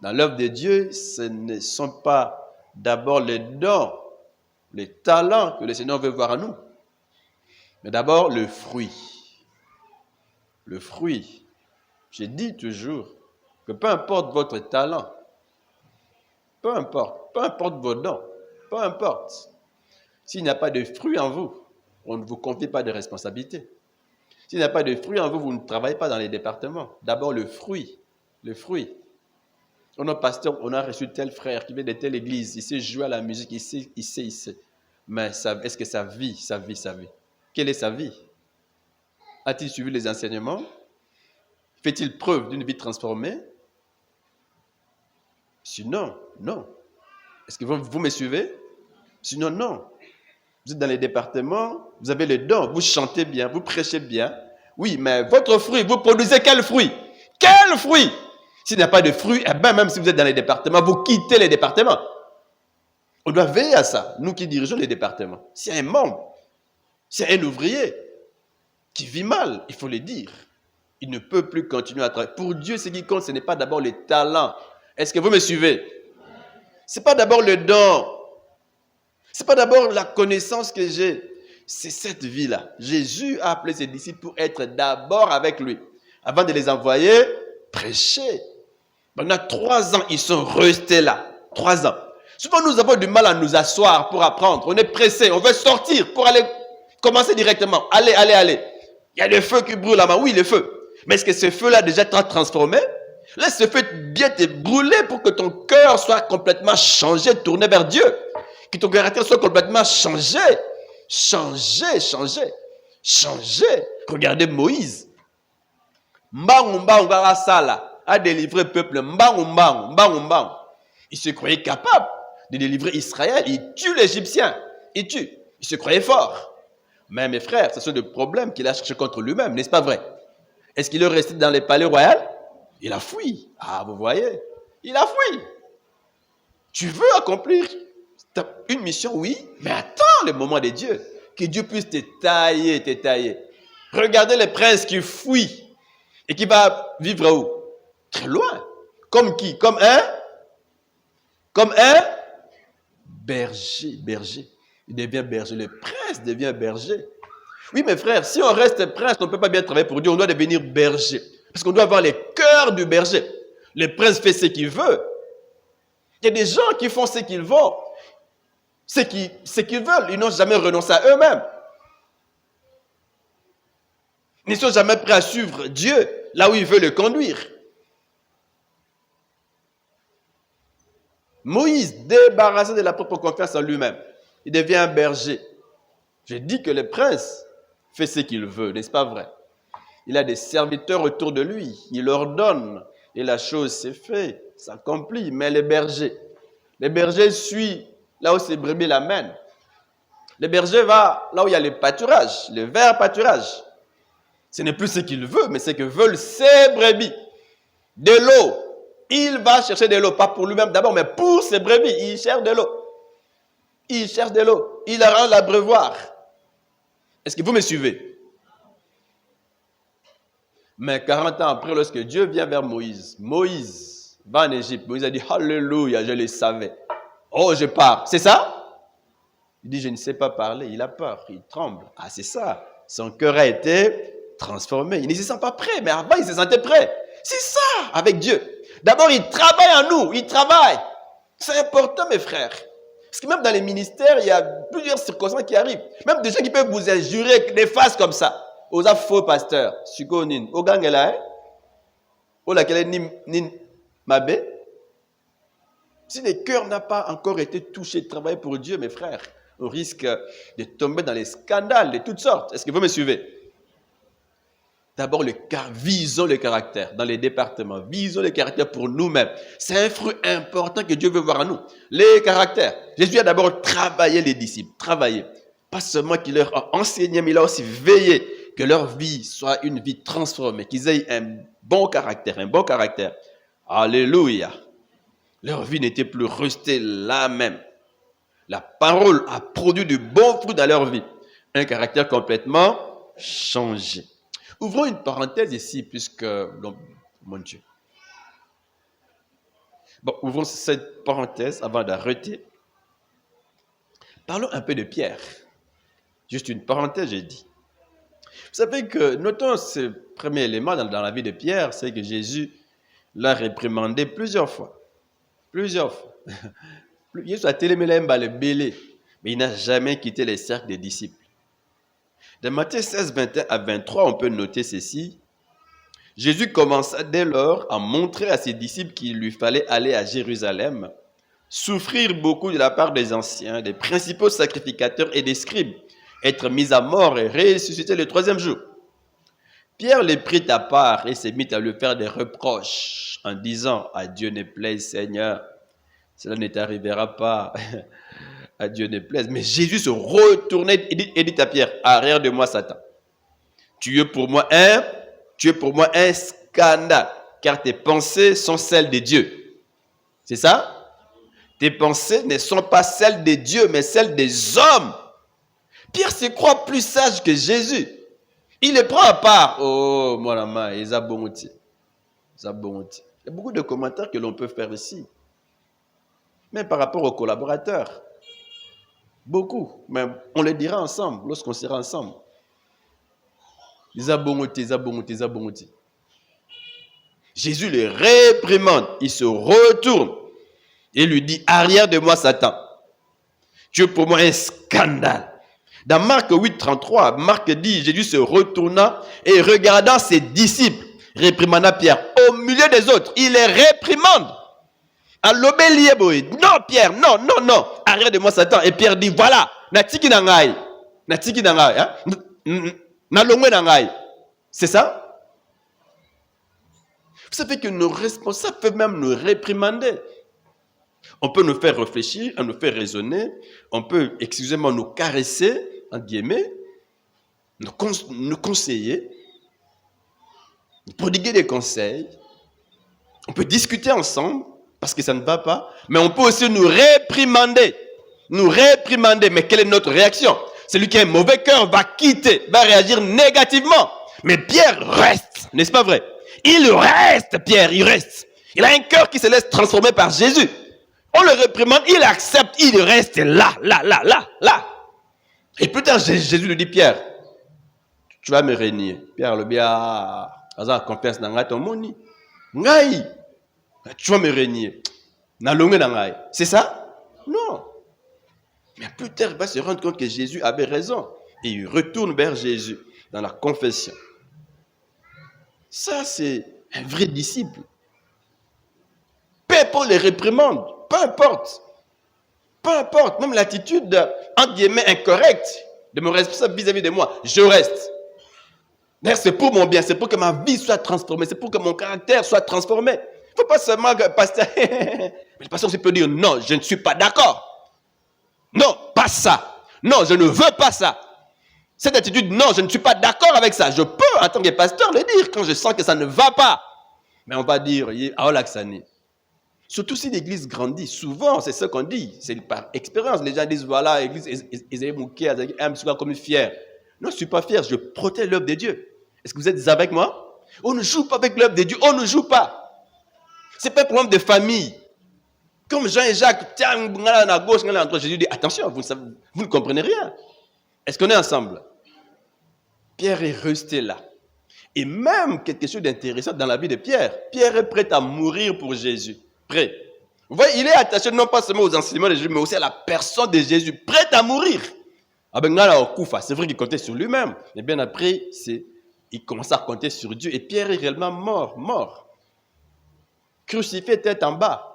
Dans l'œuvre de Dieu, ce ne sont pas d'abord les dons, les talents que le Seigneur veut voir en nous, mais d'abord le fruit. Le fruit. Je dis toujours que peu importe votre talent, peu importe vos dons, peu importe, s'il n'y a pas de fruit en vous, on ne vous confie pas de responsabilité. S'il n'y a pas de fruit en vous, vous ne travaillez pas dans les départements. D'abord le fruit. Le fruit. On a pasteur, on a reçu tel frère qui vient de telle église, il sait jouer à la musique, il sait. Mais est-ce que sa vie? Quelle est sa vie? A-t-il suivi les enseignements? Fait-il preuve d'une vie transformée? Sinon, non. Est-ce que vous me suivez? Sinon, non. Vous êtes dans les départements, vous avez les dons, vous chantez bien, vous prêchez bien. Oui, mais votre fruit, vous produisez quel fruit? Quel fruit? S'il n'y a pas de fruit, eh bien, même si vous êtes dans les départements, vous quittez les départements. On doit veiller à ça, nous qui dirigeons les départements. S'il y a un membre, s'il y a un ouvrier qui vit mal, il faut le dire. Il ne peut plus continuer à travailler. Pour Dieu, ce qui compte, ce n'est pas d'abord les talents. Est-ce que vous me suivez? Ce n'est pas d'abord le don. Ce n'est pas d'abord la connaissance que j'ai. C'est cette vie-là. Jésus a appelé ses disciples pour être d'abord avec lui. Avant de les envoyer prêcher. Pendant 3 ans, ils sont restés là. 3 ans. Souvent, nous avons du mal à nous asseoir pour apprendre. On est pressé, on veut sortir pour aller commencer directement. Allez. Il y a le feu qui brûle là-bas. Oui, le feu. Mais est-ce que ce feu-là déjà transformé? Laisse ce feu bien te brûler pour que ton cœur soit complètement changé, tourné vers Dieu. Que ton caractère soit complètement changé. Changé. Regardez Moïse. Sala a délivré le peuple. Il se croyait capable de délivrer Israël. Il tue l'Égyptien. Il se croyait fort. Mais mes frères, ce sont des problèmes qu'il a cherché contre lui-même, n'est-ce pas vrai? Est-ce qu'il est resté dans les palais royaux? Il a fui. Ah, vous voyez? Il a fui. Tu veux accomplir une mission, oui, mais attends le moment de Dieu. Que Dieu puisse te tailler. Regardez les princes qui fuient et qui va vivre où? Très loin. Comme qui? Comme un berger. Il devient berger. Le prince devient berger. Oui, mes frères, si on reste prince, on ne peut pas bien travailler pour Dieu. On doit devenir berger. Parce qu'on doit avoir le cœur du berger. Le prince fait ce qu'il veut. Il y a des gens qui font ce qu'ils veulent. Ce qu'ils veulent. Ils n'ont jamais renoncé à eux-mêmes. Ils ne sont jamais prêts à suivre Dieu là où il veut le conduire. Moïse, débarrassé de la propre confiance en lui-même, il devient un berger. Je dis que le prince fait ce qu'il veut, n'est-ce pas vrai? Il a des serviteurs autour de lui. Il ordonne. Et la chose s'est faite, s'accomplit. Mais les bergers suivent là où ses brebis l'amènent. Le berger va là où il y a le pâturage, le vert pâturage. Ce n'est plus ce qu'il veut, mais ce que veulent ses brebis. De l'eau. Il va chercher de l'eau, pas pour lui-même d'abord, mais pour ses brebis. Il cherche de l'eau. Il cherche de l'eau. Il rend l'abreuvoir. Est-ce que vous me suivez? Mais 40 ans après, lorsque Dieu vient vers Moïse, Moïse va en Égypte. Moïse a dit, Alléluia, je le savais. Oh, je pars. C'est ça? Il dit, je ne sais pas parler. Il a peur, il tremble. Ah, c'est ça. Son cœur a été transformé. Il ne se sent pas prêt, mais avant, il se sentait prêt. C'est ça, avec Dieu. D'abord, il travaille en nous. Il travaille. C'est important, mes frères. Parce que même dans les ministères, il y a plusieurs circonstances qui arrivent. Même des gens qui peuvent vous injurer des faces comme ça. Aux faux pasteurs. Sukonin. Au gangela, au laquelle ni mabe. Si le cœur n'a pas encore été touché de travailler pour Dieu, mes frères, on risque de tomber dans les scandales de toutes sortes. Est-ce que vous me suivez? D'abord, visons le caractère dans les départements. Visons le caractère pour nous-mêmes. C'est un fruit important que Dieu veut voir en nous. Les caractères. Jésus a d'abord travaillé les disciples. Travaillé. Pas seulement qu'il leur a enseigné, mais il a aussi veillé que leur vie soit une vie transformée. Qu'ils aient un bon caractère. Un bon caractère. Alléluia. Leur vie n'était plus restée là même. La parole a produit du bon fruit dans leur vie. Un caractère complètement changé. Ouvrons une parenthèse ici, puisque... mon Dieu. Bon, ouvrons cette parenthèse avant d'arrêter. Parlons un peu de Pierre. Juste une parenthèse, j'ai dit. Vous savez que, notons ce premier élément dans la vie de Pierre, c'est que Jésus l'a réprimandé plusieurs fois. Plusieurs fois. Jésus a télémélé le belé, mais il n'a jamais quitté les cercles des disciples. Dans Matthieu 16, 21 à 23, on peut noter ceci. Jésus commença dès lors à montrer à ses disciples qu'il lui fallait aller à Jérusalem, souffrir beaucoup de la part des anciens, des principaux sacrificateurs et des scribes, être mis à mort et ressusciter le troisième jour. Pierre les prit à part et s'est mis à lui faire des reproches en disant « À Dieu ne plaise, Seigneur, cela ne t'arrivera pas. » À Dieu ne plaise. Mais Jésus se retournait et dit à Pierre, arrière de moi, Satan. Tu es pour moi un scandale, car tes pensées sont celles de Dieu. C'est ça? Tes pensées ne sont pas celles de Dieu, mais celles des hommes. Pierre se croit plus sage que Jésus. Il les prend à part. Oh, mon ami, il y a beaucoup de commentaires que l'on peut faire ici. Même par rapport aux collaborateurs. Beaucoup, mais on le dira ensemble, lorsqu'on sera ensemble. Jésus les réprimande, il se retourne et lui dit, arrière de moi Satan, tu es pour moi un scandale. Dans Marc 8, 33, Marc dit, Jésus se retourna et regardant ses disciples, réprimanda Pierre au milieu des autres, il les réprimande. À l'obélier, non Pierre, non, arrête de moi Satan. Et Pierre dit, voilà, natiki nangai, nalongwe nangai. C'est ça? Vous savez que nos responsables peuvent même nous réprimander. On peut nous faire réfléchir, on nous faire raisonner, on peut, excusez-moi, nous caresser, en guillemets, nous conseiller, nous prodiguer des conseils. On peut discuter ensemble. Parce que ça ne va pas. Mais on peut aussi nous réprimander. Mais quelle est notre réaction? Celui qui a un mauvais cœur va quitter, va réagir négativement. Mais Pierre reste, n'est-ce pas vrai? Il reste, Pierre, il reste. Il a un cœur qui se laisse transformer par Jésus. On le réprimande, il accepte, il reste là. Et plus tard, Jésus lui dit, Pierre, tu vas me régner. Pierre le bien, confiance dans ton moni. Ngai. Tu vas me régner. C'est ça? Non. Mais plus tard, il va se rendre compte que Jésus avait raison. Et il retourne vers Jésus dans la confession. Ça, c'est un vrai disciple. Peu importe les réprimandes, peu importe, même l'attitude, entre guillemets, incorrecte de mon responsable vis-à-vis de moi, je reste. D'ailleurs, c'est pour mon bien, c'est pour que ma vie soit transformée, c'est pour que mon caractère soit transformé. Il ne faut pas seulement que pasteur... Mais le pasteur aussi peut dire, non, je ne suis pas d'accord. Non, pas ça. Non, je ne veux pas ça. Cette attitude, non, je ne suis pas d'accord avec ça. Je peux, en tant que pasteur, le dire quand je sens que ça ne va pas. Mais on va dire, surtout si l'église grandit, souvent, c'est ce qu'on dit, c'est par expérience. Les gens disent, voilà, l'église, Isaïe Mouké, un petit comme fier. Non, je ne suis pas fier, je protège l'œuvre de Dieu. Est-ce que vous êtes avec moi? On ne joue pas avec l'œuvre de Dieu, on ne joue pas. Ce n'est pas un problème de famille. Comme Jean et Jacques, tiens, à gauche, à droite, Jésus dit, attention, vous ne comprenez rien. Est-ce qu'on est ensemble? Pierre est resté là. Et même quelque chose d'intéressant dans la vie de Pierre. Pierre est prêt à mourir pour Jésus. Prêt. Vous voyez, il est attaché non pas seulement aux enseignements de Jésus, mais aussi à la personne de Jésus, prêt à mourir. C'est vrai qu'il comptait sur lui-même. Mais bien après, il commence à compter sur Dieu. Et Pierre est réellement mort. Crucifié tête en bas.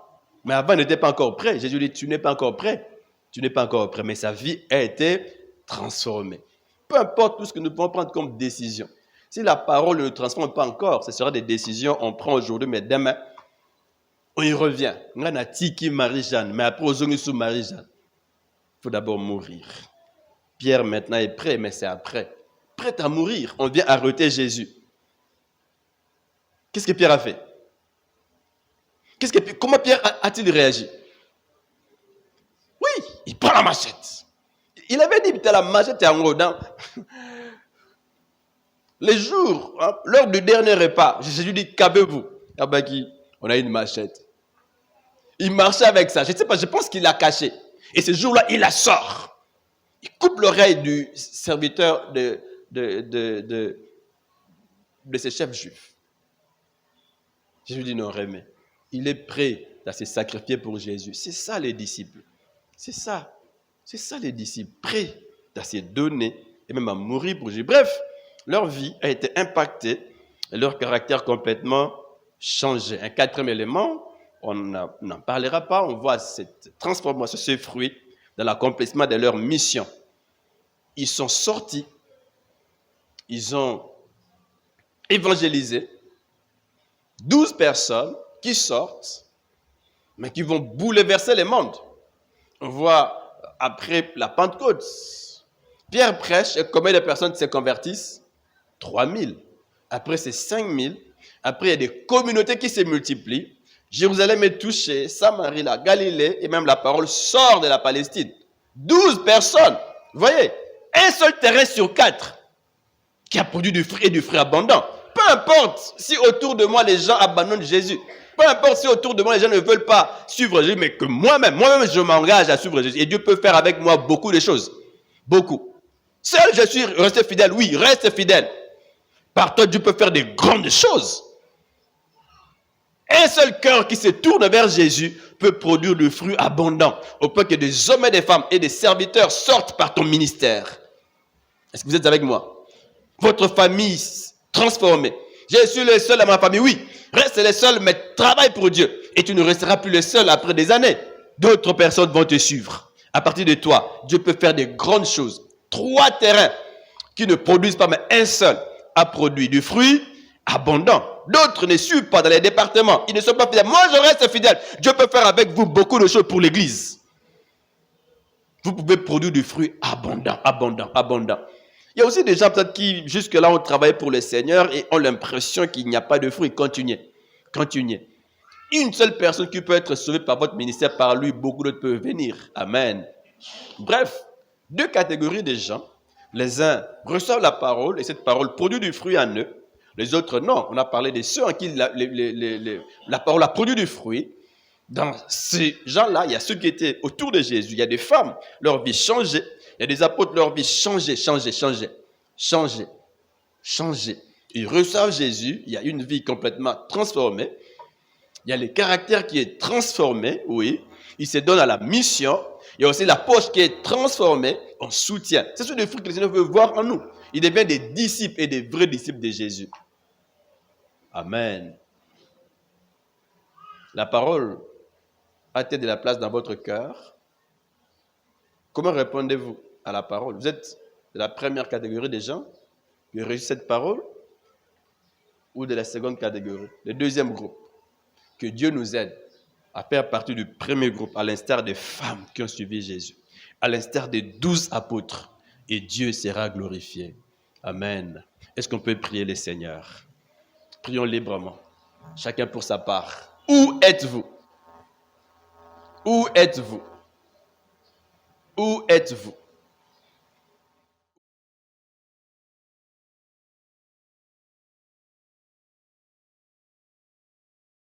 Mais avant, il n'était pas encore prêt. Jésus dit, tu n'es pas encore prêt. Tu n'es pas encore prêt. Mais sa vie a été transformée. Peu importe tout ce que nous pouvons prendre comme décision. Si la parole ne le transforme pas encore, ce sera des décisions qu'on prend aujourd'hui, mais demain, on y revient. On a tiki Marie-Jeanne, mais après, on sous Marie-Jeanne. Il faut d'abord mourir. Pierre maintenant est prêt, mais c'est après. Prêt à mourir, on vient arrêter Jésus. Qu'est-ce que Pierre a fait? Comment Pierre a-t-il réagi? Oui, il prend la machette. Il avait dit, la machette est en haut. Les jours, l'heure du dernier repas, Jésus dit, qu'avez-vous? On a une machette. Il marchait avec ça. Je ne sais pas, je pense qu'il l'a caché. Et ce jour-là, il la sort. Il coupe l'oreille du serviteur de ses chefs juifs. Jésus dit, non, remets. Il est prêt à se sacrifier pour Jésus. C'est ça les disciples. C'est ça les disciples. Prêts à se donner et même à mourir pour Jésus. Bref, leur vie a été impactée et leur caractère complètement changé. Un quatrième élément, on n'en parlera pas, on voit cette transformation, ce fruit dans l'accomplissement de leur mission. Ils sont sortis, ils ont évangélisé 12 personnes qui sortent, mais qui vont bouleverser le monde. On voit après la Pentecôte, Pierre prêche et combien de personnes se convertissent? 3000. Après, c'est 5000. Après, il y a des communautés qui se multiplient. Jérusalem est touchée, Samarie, la Galilée, et même la parole sort de la Palestine. 12 personnes. Vous voyez, un seul terrain sur 4 qui a produit du fruit et du fruit abondant. Peu importe si autour de moi les gens abandonnent Jésus. Peu importe si autour de moi les gens ne veulent pas suivre Jésus, mais que moi-même, je m'engage à suivre Jésus. Et Dieu peut faire avec moi beaucoup de choses. Beaucoup. Seul je suis resté fidèle. Oui, reste fidèle. Par toi, Dieu peut faire des grandes choses. Un seul cœur qui se tourne vers Jésus peut produire du fruit abondant, au point que des hommes et des femmes et des serviteurs sortent par ton ministère. Est-ce que vous êtes avec moi? Votre famille transformée. Je suis le seul à ma famille, oui. Reste le seul, mais travaille pour Dieu. Et tu ne resteras plus le seul après des années. D'autres personnes vont te suivre. À partir de toi, Dieu peut faire des grandes choses. 3 terrains qui ne produisent pas, mais un seul a produit du fruit abondant. D'autres ne suivent pas dans les départements. Ils ne sont pas fidèles. Moi, je reste fidèle. Dieu peut faire avec vous beaucoup de choses pour l'église. Vous pouvez produire du fruit abondant. Il y a aussi des gens peut-être qui, jusque-là, ont travaillé pour le Seigneur et ont l'impression qu'il n'y a pas de fruit. Continuez. Une seule personne qui peut être sauvée par votre ministère, par lui, beaucoup d'autres peuvent venir. Amen. Bref, 2 catégories de gens. Les uns reçoivent la parole et cette parole produit du fruit en eux. Les autres, non. On a parlé de ceux en qui la parole a produit du fruit. Dans ces gens-là, il y a ceux qui étaient autour de Jésus. Il y a des femmes, leur vie changeait. Il y a des apôtres, leur vie changeait. Ils reçoivent Jésus. Il y a une vie complètement transformée. Il y a le caractère qui est transformé, oui. Ils se donnent à la mission. Il y a aussi la poche qui est transformée en soutien. C'est ce des fruits que le Seigneur veut voir en nous. Ils deviennent des disciples et des vrais disciples de Jésus. Amen. La parole a-t-elle de la place dans votre cœur? Comment répondez-vous à la parole? Vous êtes de la première catégorie des gens qui ont reçu cette parole ou de la seconde catégorie, le deuxième groupe. Que Dieu nous aide à faire partie du premier groupe, à l'instar des femmes qui ont suivi Jésus, à l'instar des 12 apôtres, et Dieu sera glorifié. Amen. Est-ce qu'on peut prier le Seigneur? Prions librement, chacun pour sa part. Où êtes-vous? Où êtes-vous? Où êtes-vous?